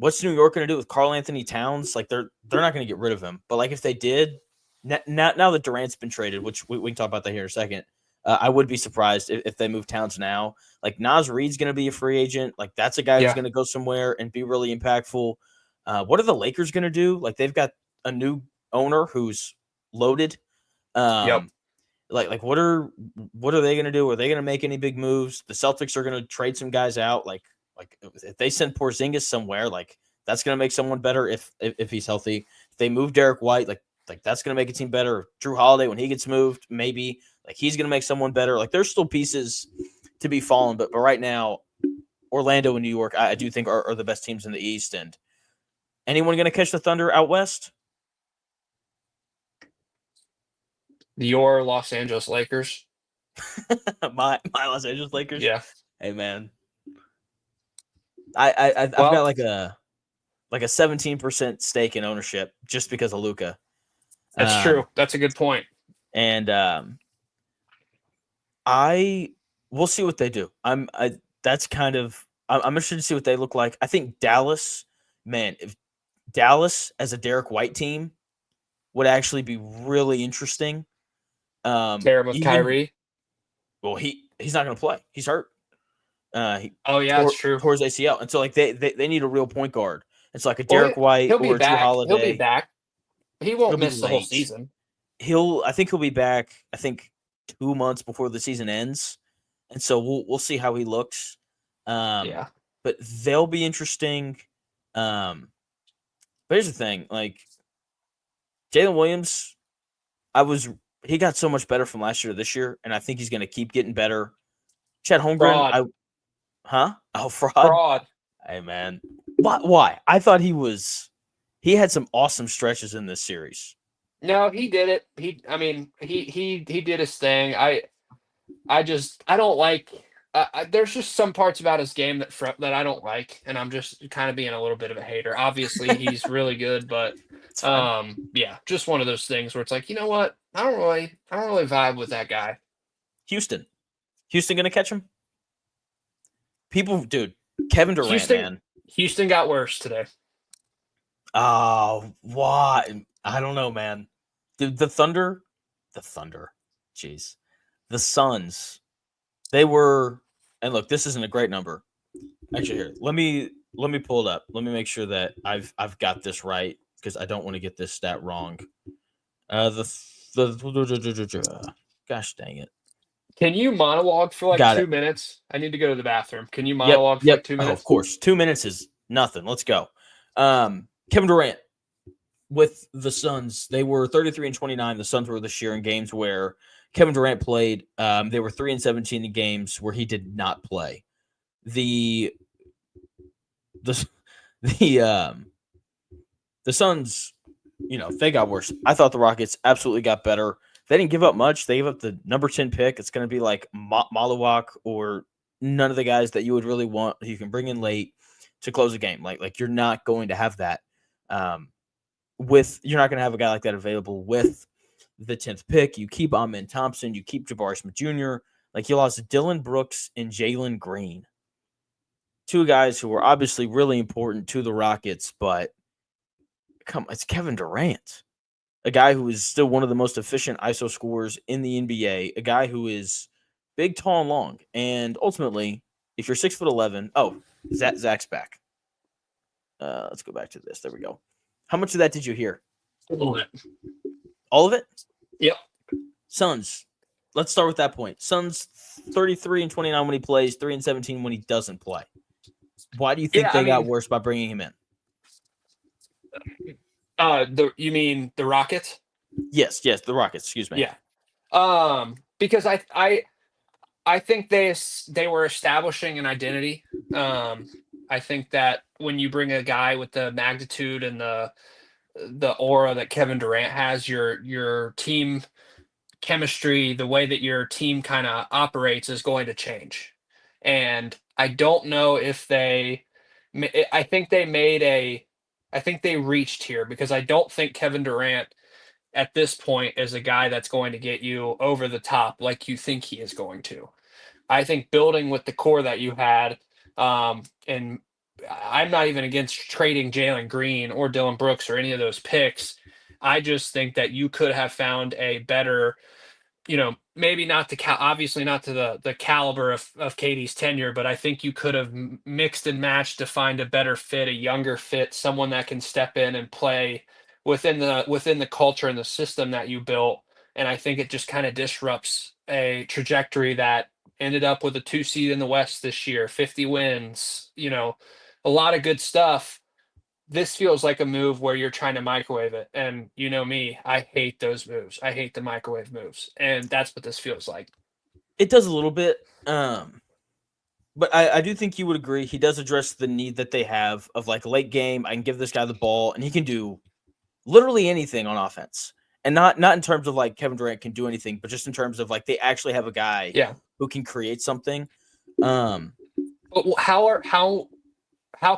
S1: what's New York going to do with Karl Anthony Towns? Like they're not going to get rid of him. But like if they did, now that Durant's been traded, which we can talk about that here in a second, I would be surprised if they move Towns now. Like Naz Reid's going to be a free agent. Like that's a guy who's
S2: Yeah.
S1: going to go somewhere and be really impactful. What are the Lakers going to do? Like they've got a new owner who's loaded.
S2: Yep.
S1: Like what are they going to do? Are they going to make any big moves? The Celtics are going to trade some guys out. Like if they send Porzingis somewhere, like that's going to make someone better if he's healthy. If they move Derek White, like that's going to make a team better. Drew Holiday, when he gets moved, maybe like he's going to make someone better. Like there's still pieces to be fallen, but right now, Orlando and New York, I do think are the best teams in the East. And anyone going to catch the Thunder out west?
S2: Your Los Angeles Lakers.
S1: my Los Angeles Lakers.
S2: Yeah.
S1: Hey man, I've got like a 17% stake in ownership just because of Luka.
S2: That's true. That's a good point.
S1: And we'll see what they do. I'm interested to see what they look like. I think Dallas, man, if Dallas as a Derek White team would actually be really interesting.
S2: Pair him with Kyrie.
S1: Well, he's not going to play. He's hurt.
S2: That's true.
S1: Tore his ACL, and so like they need a real point guard. It's like a Derek White or a Drew Holiday.
S2: He'll be back. He won't miss the whole season.
S1: I think he'll be back. I think 2 months before the season ends, and so we'll see how he looks.
S2: Yeah,
S1: but they'll be interesting. But here's the thing: like Jalen Williams, he got so much better from last year to this year, and I think he's going to keep getting better. Chet Holmgren, fraud.
S2: Fraud.
S1: Hey man, why? I thought he had some awesome stretches in this series.
S2: No, he did it. He did his thing. I don't like. There's just some parts about his game that I don't like, and I'm just kind of being a little bit of a hater. Obviously, he's really good, but yeah, just one of those things where it's like, you know what? I don't really vibe with that guy.
S1: Houston gonna catch him? Dude, Kevin Durant, man.
S2: Houston got worse today.
S1: Oh, why? I don't know, man. Dude, the Thunder, jeez. The Suns, they were, and look, this isn't a great number. Actually, here, let me pull it up. Let me make sure that I've got this right because I don't want to get this stat wrong. Gosh dang it.
S2: Can you monologue for like 2 minutes? I need to go to the bathroom. Can you monologue for like 2 minutes?
S1: Oh, of course. 2 minutes is nothing. Let's go. Kevin Durant with the Suns, they were 33-29. The Suns were this year in games where Kevin Durant played. They were 3-17 in games where he did not play. The Suns, they got worse. I thought the Rockets absolutely got better. They didn't give up much. They gave up the number 10 pick. It's going to be like Malawak or none of the guys that you would really want you can bring in late to close a game. Like you're not going to have that. You're not going to have a guy like that available with the 10th pick. You keep Amen Thompson. You keep Jabari Smith Jr. Like you lost Dylan Brooks and Jalen Green. Two guys who were obviously really important to the Rockets, but it's Kevin Durant. A guy who is still one of the most efficient ISO scorers in the NBA, a guy who is big, tall, and long. And ultimately, if you're 6'11", Zach's back. Let's go back to this. There we go. How much of that did you hear?
S2: All of it.
S1: All of it?
S2: Yep.
S1: Suns. Let's start with that point. Suns 33-29 when he plays, 3-17 when he doesn't play. Why do you think they got worse by bringing him in?
S2: You mean the Rockets?
S1: Yes, the Rockets. Excuse me.
S2: Yeah. Because I think they were establishing an identity. I think that when you bring a guy with the magnitude and the aura that Kevin Durant has, your team chemistry, the way that your team kind of operates is going to change. And I don't know if I think they reached here because I don't think Kevin Durant at this point is a guy that's going to get you over the top like you think he is going to. I think building with the core that you had, and I'm not even against trading Jalen Green or Dylan Brooks or any of those picks. I just think that you could have found a better, maybe not obviously not to the caliber of Katie's tenure, but I think you could have mixed and matched to find a better fit, a younger fit, someone that can step in and play within the culture and the system that you built. And I think it just kind of disrupts a trajectory that ended up with a 2 seed in the West this year, 50 wins, a lot of good stuff. This feels like a move where you're trying to microwave it. And you know me, I hate those moves. I hate the microwave moves. And that's what this feels like.
S1: It does a little bit. But I do think you would agree he does address the need that they have of like late game. I can give this guy the ball and he can do literally anything on offense. And not in terms of like Kevin Durant can do anything, but just in terms of like they actually have a guy
S2: Yeah.
S1: who can create something.
S2: But how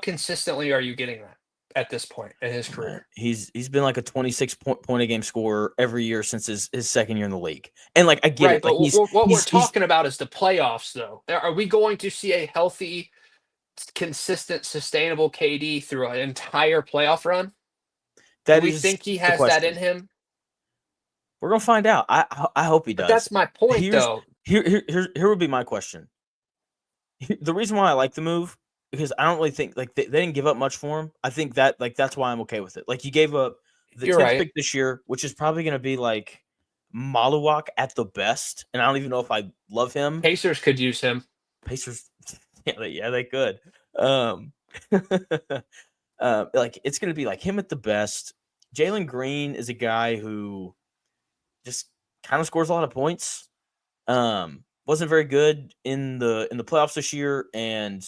S2: consistently are you getting that at this point in his career?
S1: He's been like a 26 point a game scorer every year since his second year in the league. And like I get
S2: Right,
S1: it.
S2: but
S1: Like
S2: what we're talking about is the playoffs, though. Are we going to see a healthy, consistent, sustainable KD through an entire playoff run? Do we think he has that in him?
S1: We're gonna find out. I hope he does.
S2: But that's my point, though.
S1: Here would be my question. The reason why I like the move, because I don't really think like they didn't give up much for him. I think that like that's why I'm okay with it. Like you gave up the 10th pick this year, which is probably gonna be like Maluwak at the best, and I don't even know if I love him.
S2: Pacers could use him.
S1: Pacers, yeah, they could. Like it's gonna be like him at the best. Jalen Green is a guy who just kind of scores a lot of points. Wasn't very good in the playoffs this year, and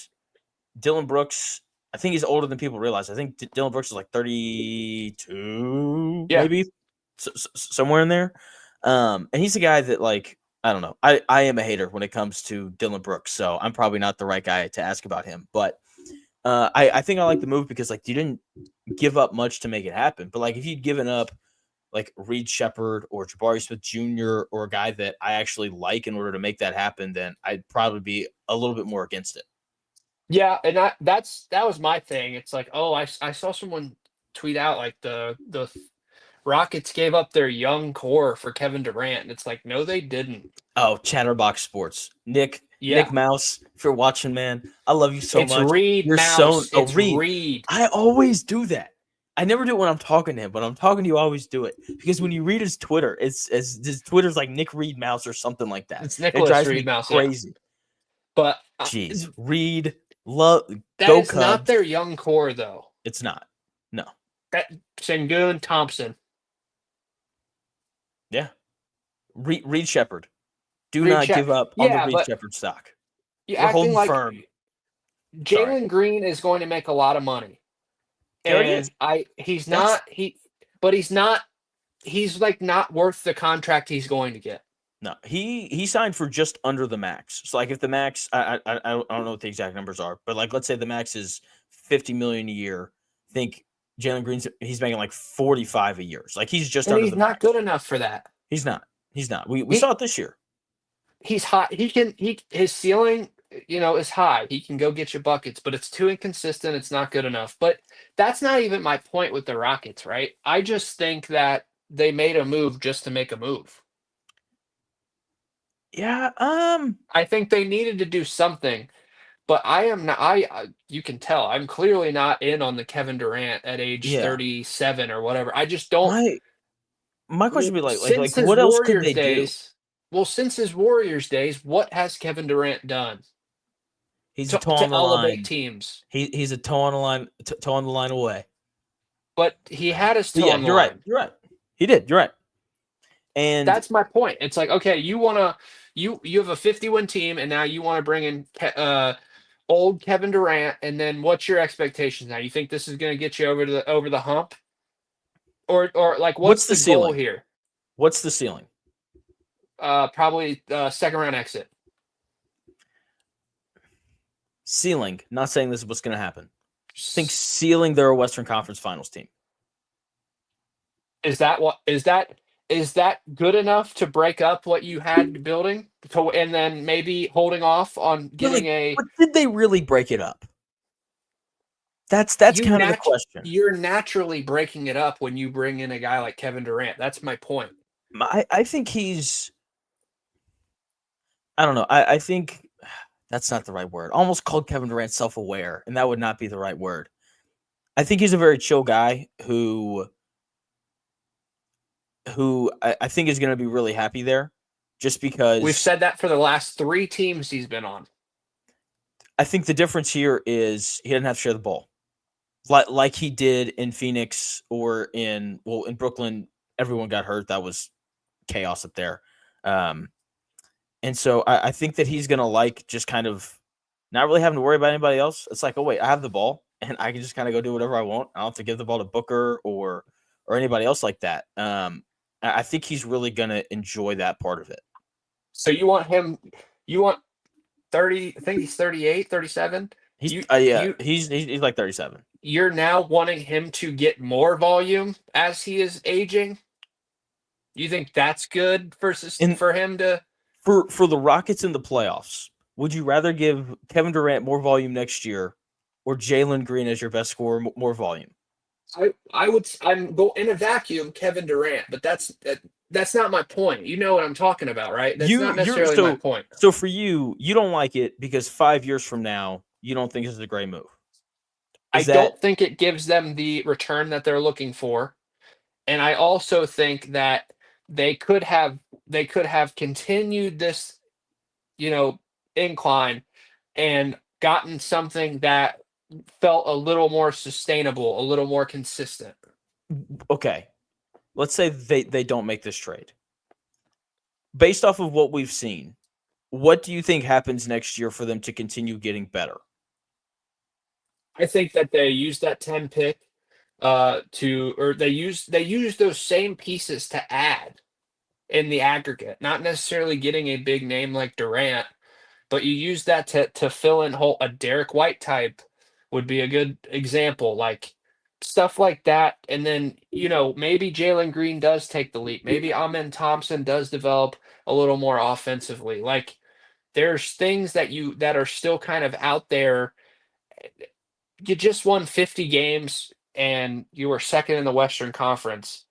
S1: Dylan Brooks, I think he's older than people realize. I think Dylan Brooks is like 32, maybe somewhere in there. And he's a guy that like I don't know. I am a hater when it comes to Dylan Brooks, so I'm probably not the right guy to ask about him. But I think I like the move because like you didn't give up much to make it happen. But like if you'd given up like Reed Shepherd or Jabari Smith Jr. or a guy that I actually like in order to make that happen, then I'd probably be a little bit more against it.
S2: Yeah, and that was my thing. It's like, oh, I saw someone tweet out like the Rockets gave up their young core for Kevin Durant, and it's like, no, they didn't.
S1: Oh, Chatterbox Sports, Nick Mouse, if you're watching, man, I love you so
S2: it's
S1: much.
S2: Reed
S1: You're
S2: Mouse.
S1: so
S2: it's Reed.
S1: I always do that. I never do it when I'm talking to him, but I'm talking to you. I always do it because when you read his Twitter, his Twitter's like Nick Reed Mouse or something like that.
S2: It's Nicholas Reed Mouse,
S1: crazy.
S2: Yeah. But
S1: jeez, Reed, love
S2: that
S1: go
S2: is
S1: Cubs.
S2: Not their young core though.
S1: It's not. No.
S2: That Sengun Thompson.
S1: Yeah. Reed Shepherd. Do not give up on the Reed Shepherd stock.
S2: We're holding like firm. Jalen Green is going to make a lot of money. And he's like not worth the contract he's going to get.
S1: No, he signed for just under the max. So like if the max, I don't know what the exact numbers are, but like let's say the max is $50 million a year. I think Jalen Green's he's making like 45 a year. So like he's just under the max.
S2: He's not good enough for that.
S1: He's not. We saw it this year.
S2: He's hot. His ceiling, is high. He can go get you buckets, but it's too inconsistent. It's not good enough. But that's not even my point with the Rockets, right? I just think that they made a move just to make a move.
S1: Yeah.
S2: I think they needed to do something, but I am not. You can tell I'm clearly not in on the Kevin Durant at age 37 or whatever. I just don't.
S1: My question would be like what else could they do?
S2: Well, since his Warriors days, what has Kevin Durant done?
S1: He's a toe on the line.
S2: Teams.
S1: He's a toe on the line away.
S2: But he had his toe on the line.
S1: You're right. He did. You're right. And
S2: that's my point. It's like, okay, you have a 50-win team, and now you want to bring in old Kevin Durant, and then what's your expectations now? You think this is going to get you over the hump, or like what's the goal here?
S1: What's the ceiling?
S2: Probably second round exit.
S1: Ceiling. Not saying this is what's going to happen. I think ceiling, they're a Western Conference Finals team.
S2: Is that good enough to break up what you had building, and then maybe holding off on getting
S1: But did they really break it up? That's kind of the question.
S2: You're naturally breaking it up when you bring in a guy like Kevin Durant. That's my point.
S1: I think he's. I don't know. I think that's not the right word. Almost called Kevin Durant self-aware, and that would not be the right word. I think he's a very chill guy who I think is going to be really happy there, just
S2: We've
S1: because
S2: said that for the last 3 teams he's been on.
S1: I think the difference here is he doesn't have to share the ball like he did in Phoenix or in Brooklyn. Everyone got hurt. That was chaos up there. Um, and so I think that he's going to like just kind of not really having to worry about anybody else. It's like, oh wait, I have the ball and I can just kind of go do whatever I want. I don't have to give the ball to Booker or anybody else like that. I think he's really going to enjoy that part of it.
S2: So you want 30, I think he's 38, 37.
S1: He's
S2: You
S1: yeah,
S2: you
S1: he's like 37.
S2: you're now wanting him to get more volume as he is aging. You think that's good
S1: And
S2: for him to?
S1: for the Rockets in the playoffs, would you rather give Kevin Durant more volume next year or Jalen Green as your best scorer more volume?
S2: I'm go in a vacuum, Kevin Durant, but that's not my point. You know what I'm talking about, right? That's not
S1: You're
S2: necessarily my point.
S1: so for you don't like it because 5 years from now you don't think this is a great move.
S2: I
S1: Is that
S2: don't think it gives them the return that they're looking for, and I also think that they could have they could have continued this, you know, incline and gotten something that felt a little more sustainable, a little more consistent.
S1: okay? Let's say they don't make this trade. Based off of what we've seen, what do you think happens next year for them to continue getting better?
S2: I think that they use that 10 pick to or they use those same pieces to add in the aggregate, not necessarily getting a big name like Durant, but you use that to fill in whole a Derek White type would be a good example, like stuff like that. And then, you know, maybe Jalen Green does take the leap. Maybe Amen Thompson does develop a little more offensively. Like there's things that are still kind of out there. You just won 50 games and you were second in the Western Conference.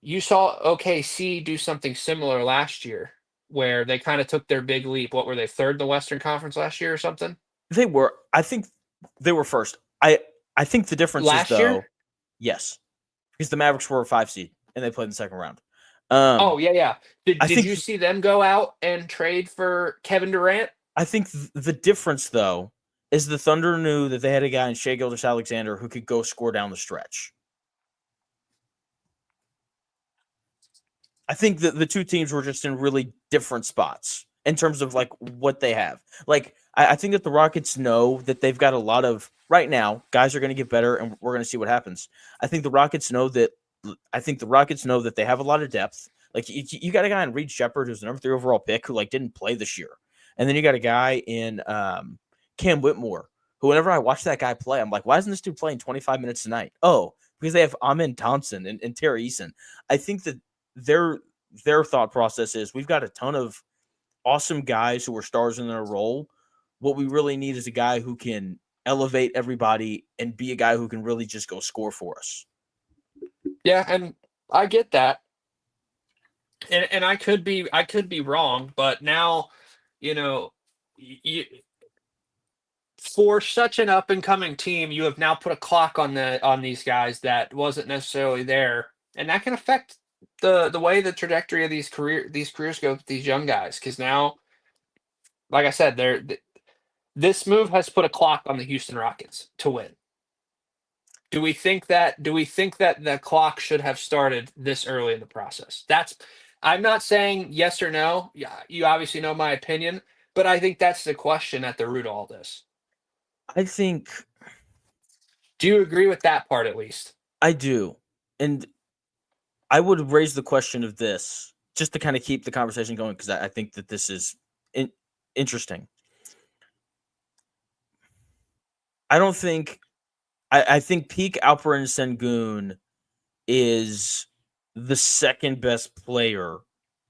S2: You saw OKC do something similar last year where they kind of took their big leap. What were they, third in the Western Conference last year or something?
S1: They were. I think they were first. I think the difference is
S2: Last year?
S1: though, yes, because the Mavericks were a 5 seed and they played in the second round.
S2: Oh, yeah, yeah.
S1: I
S2: Did
S1: think
S2: you see them go out and trade for Kevin Durant?
S1: the difference though is the Thunder knew that they had a guy in Shai Gilgeous-Alexander who could go score down the stretch. I think that the two teams were just in really different spots in terms of like what they have. Like I think that the Rockets know that they've got a lot of right now. Guys are going to get better, and we're going to see what happens. I think the Rockets know that. I think the Rockets know that they have a lot of depth. Like you got a guy in Reed Shepard who's the number 3 overall pick who like didn't play this year, and then you got a guy in Cam Whitmore who whenever I watch that guy play, I'm like, why isn't this dude playing 25 minutes tonight? Oh, because they have Amin Thompson and Terry Eason. I think that their thought process is we've got a ton of awesome guys who are stars in their role. What we really need is a guy who can elevate everybody and be a guy who can really just go score for us.
S2: Yeah, and I get that. And I could be wrong, but now, you know, you, for such an up and coming team, you have now put a clock on these guys that wasn't necessarily there, and that can affect the way the trajectory of these careers go with these young guys. Because now, like I said, this move has put a clock on the Houston Rockets to win. Do we think that the clock should have started this early in the process? That's I'm not saying yes or no. Yeah, you obviously know my opinion, but I think that's the question at the root of all this.
S1: I think
S2: Do you agree with that part at least?
S1: I do. And I would raise the question of this just to kind of keep the conversation going because I think that this is interesting. I don't think I think peak Alperen Sengun is the second best player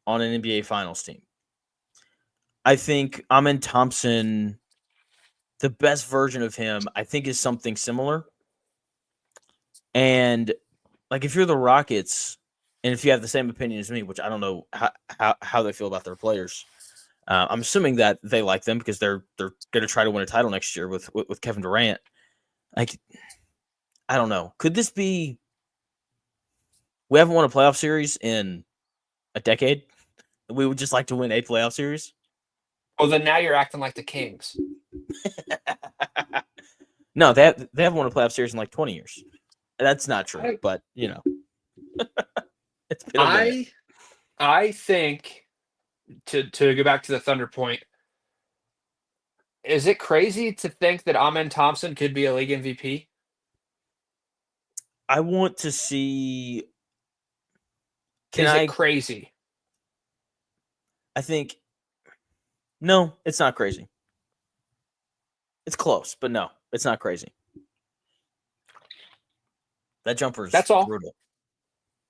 S1: on an NBA Finals team. I think Amin Thompson the best version of him, I think, is something similar. And like, if you're the Rockets, and if you have the same opinion as me, which I don't know how they feel about their players, I'm assuming that they like them because they're going to try to win a title next year with Kevin Durant. Like, I don't know. Could this be? We haven't won a playoff series in a decade. We would just like to win a playoff series.
S2: Well, then now you're acting like the Kings.
S1: No, they haven't won a playoff series in like 20 years. That's not true, but you know, it's been a minute.
S2: I think to go back to the Thunder point, is it crazy to think that Amen Thompson could be a league MVP?
S1: I want to see.
S2: Is it crazy?
S1: I think no, it's not crazy. It's close, but no, it's not crazy. That jumper's
S2: That's all.
S1: brutal.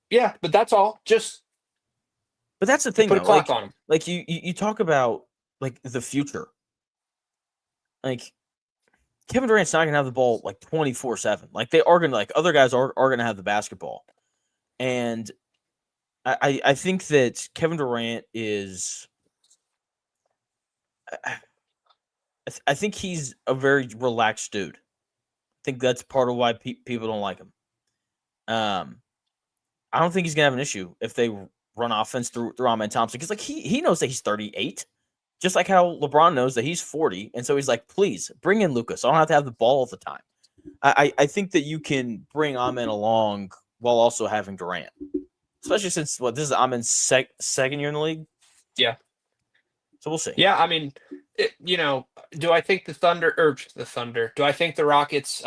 S2: Yeah, but that's all.
S1: But that's the thing,
S2: put a
S1: though.
S2: clock on him.
S1: Like you talk about like the future. Like Kevin Durant's not gonna have the ball like 24/7. Like they are gonna other guys are gonna have the basketball. And I think that Kevin Durant is I think he's a very relaxed dude. I think that's part of why people don't like him. I don't think he's gonna have an issue if they run offense through Amen Thompson because like he knows that he's 38, just like how LeBron knows that he's 40, and so he's like, please bring in Lucas. I don't have to have the ball all the time. I think that you can bring Amen along while also having Durant, especially since this is Amen's second year in the league.
S2: Yeah.
S1: So we'll see.
S2: Yeah, I mean, do I think the Thunder? Do I think the Rockets,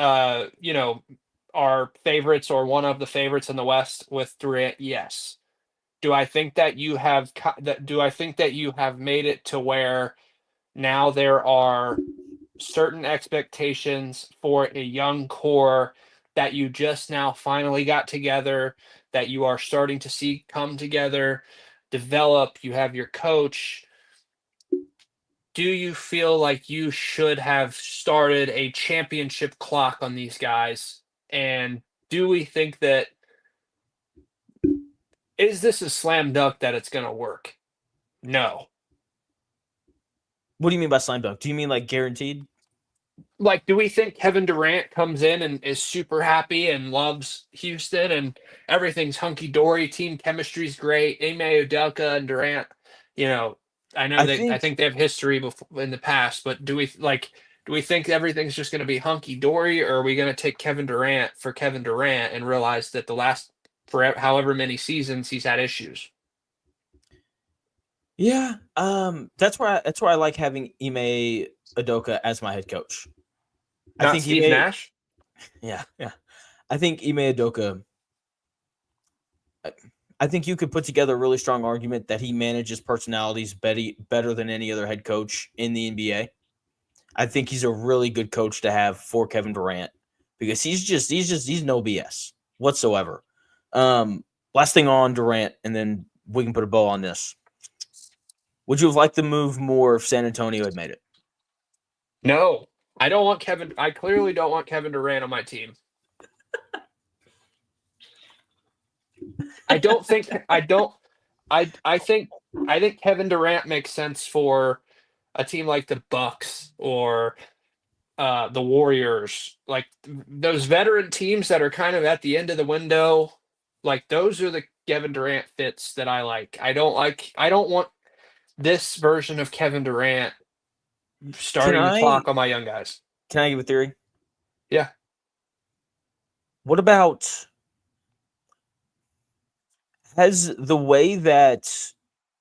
S2: are favorites or one of the favorites in the West with Durant? Yes. Do I think that you have made it to where now there are certain expectations for a young core that you just now finally got together, that you are starting to see come together, develop, you have your coach. Do you feel like you should have started a championship clock on these guys? And do we think that is this a slam dunk that it's going to work? No.
S1: What do you mean by slam dunk? Do you mean like guaranteed?
S2: Like, do we think Kevin Durant comes in and is super happy and loves Houston and everything's hunky dory, team chemistry's great, Ime Udoka and Durant, I know I think they have history before in the past, but do we think everything's just going to be hunky dory, or are we going to take Kevin Durant for Kevin Durant and realize that the last for however many seasons he's had issues?
S1: Yeah, that's why I like having Ime Udoka as my head coach.
S2: Not I think Steve Nash.
S1: Yeah. I think Ime Udoka. I think you could put together a really strong argument that he manages personalities better than any other head coach in the NBA. I think he's a really good coach to have for Kevin Durant because he's no BS whatsoever. Last thing on Durant, and then we can put a bow on this. Would you have liked the move more if San Antonio had made it?
S2: No, I don't want Kevin. I clearly don't want Kevin Durant on my team. I think Kevin Durant makes sense for a team like the Bucks or the Warriors, like those veteran teams that are kind of at the end of the window. Like those are the Kevin Durant fits that I like. I don't want this version of Kevin Durant starting the clock on my young guys.
S1: Can I give a theory?
S2: Yeah.
S1: What about has the way that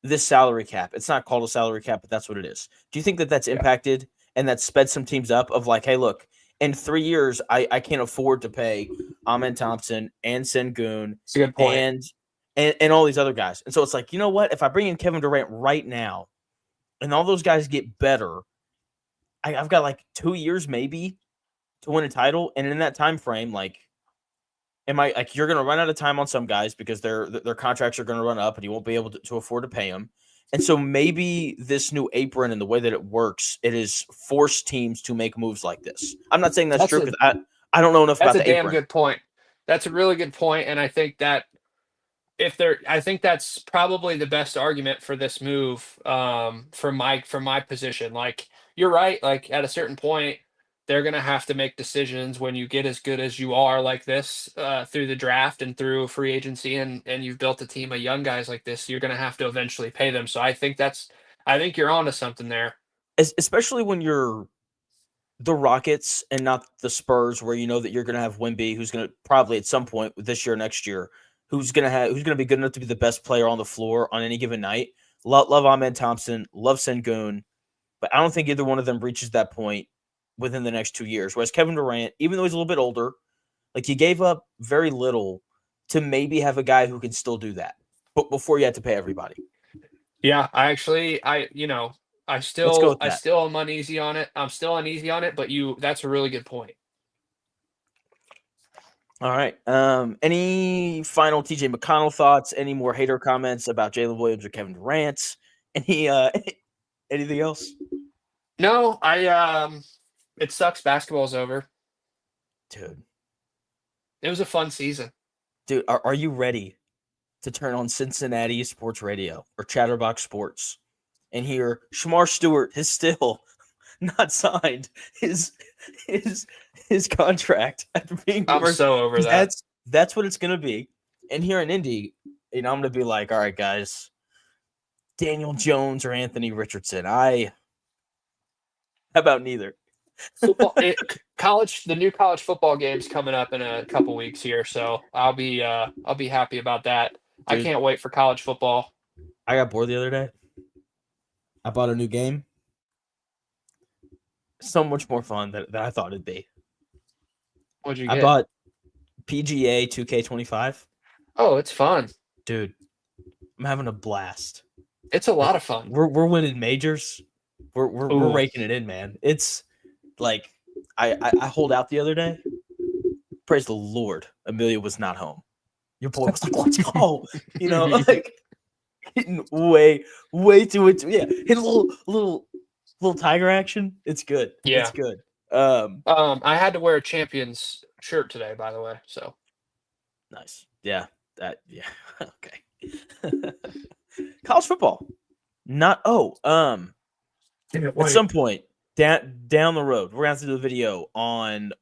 S1: this salary cap, it's not called a salary cap, but that's what it is. Do you think that that's impacted and that sped some teams up of like, hey, look, in 3 years, I can't afford to pay Amen Thompson and Sengun
S2: That's a good point.
S1: And all these other guys. And so it's like, you know what? If I bring in Kevin Durant right now and all those guys get better, I've got like 2 years maybe to win a title. And in that time frame, like, you're going to run out of time on some guys because their contracts are going to run up and you won't be able to afford to pay them. And so maybe this new apron and the way that it works, it has forced teams to make moves like this. I'm not saying that's true because I don't know enough
S2: That's
S1: about
S2: a
S1: the
S2: damn
S1: apron.
S2: good point. That's a really good point, and I think that I think that's probably the best argument for this move, from my position. Like you're right. Like at a certain point, they're gonna have to make decisions when you get as good as you are like this through the draft and through free agency, and you've built a team of young guys like this. You're gonna have to eventually pay them. So I think you're onto something there.
S1: Especially when you're the Rockets and not the Spurs, where you know that you're going to have Wemby, who's going to probably at some point this year or next year, who's going to be good enough to be the best player on the floor on any given night. Love Ahmed Thompson, love Sengun, but I don't think either one of them reaches that point within the next 2 years. Whereas Kevin Durant, even though he's a little bit older, like he gave up very little to maybe have a guy who can still do that, but before you had to pay everybody.
S2: Yeah, I actually,
S1: Let's go with
S2: I
S1: that.
S2: still am uneasy on it. I'm still uneasy on it, but that's a really good point.
S1: All right. Any final TJ McConnell thoughts? Any more hater comments about Jalen Williams or Kevin Durant? Any anything else?
S2: No, it sucks. Basketball's over.
S1: Dude.
S2: It was a fun season.
S1: Dude, are you ready to turn on Cincinnati Sports Radio or Chatterbox Sports and hear Shamar Stewart is still not signed his contract after being the
S2: I'm
S1: first?
S2: so over that.
S1: That's what it's gonna be. And here in Indy, I'm gonna be like, all right, guys, Daniel Jones or Anthony Richardson. How about neither?
S2: Football, the new college football game's coming up in a couple weeks here, so I'll be happy about that. I
S1: Dude,
S2: can't wait for college football.
S1: I got bored the other day. I bought a new game. So much more fun than I thought it'd be.
S2: What'd you
S1: I
S2: get?
S1: bought PGA 2K25.
S2: Oh, it's fun.
S1: Dude, I'm having a blast.
S2: It's a lot of fun.
S1: We're winning majors. We're raking it in, man. It's like I hold out the other day. Praise the Lord, Amelia was not home. Your boy was like, "Let's go," like hitting way too into hit a little tiger action. It's good.
S2: Yeah.
S1: It's good.
S2: I had to wear a Champions shirt today, by the way. So
S1: nice. Yeah. Okay. College football. At some point down the road, we're gonna have to do a video on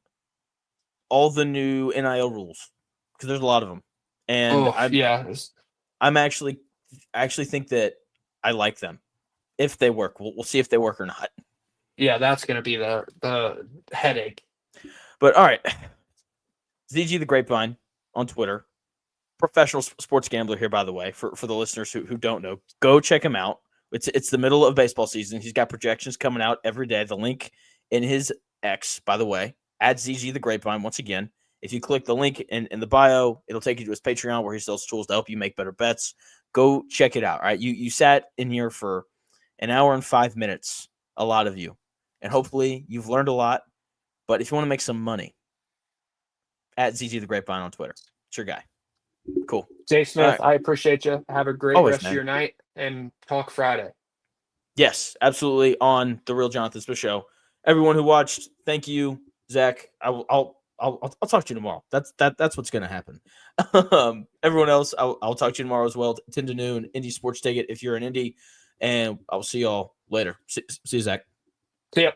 S1: all the new NIL rules because there's a lot of them, and I'm actually think that I like them if they work. We'll see if they work or not.
S2: Yeah, that's gonna be the headache.
S1: But all right, ZG the Grapevine on Twitter, professional sports gambler here, by the way. For the listeners who don't know, go check him out. It's the middle of baseball season. He's got projections coming out every day. The link in his X, by the way, at ZG the Grapevine. Once again, if you click the link in the bio, it'll take you to his Patreon where he sells tools to help you make better bets. Go check it out. All right, you sat in here for an hour and 5 minutes, a lot of you, and hopefully you've learned a lot. But if you want to make some money, at ZG the Grapevine on Twitter, it's your guy. Cool.
S2: Jay Smith, I appreciate you. Have a great rest of your night, and talk Friday.
S1: Yes, absolutely. On the Real Jonathan Smith Show. Everyone who watched, thank you, Zach. I'll talk to you tomorrow. That's what's gonna happen. Everyone else, I'll talk to you tomorrow as well. 10 to noon, Indy Sports Ticket if you're in Indy, and I'll see y'all later. See you, Zach.
S2: See ya.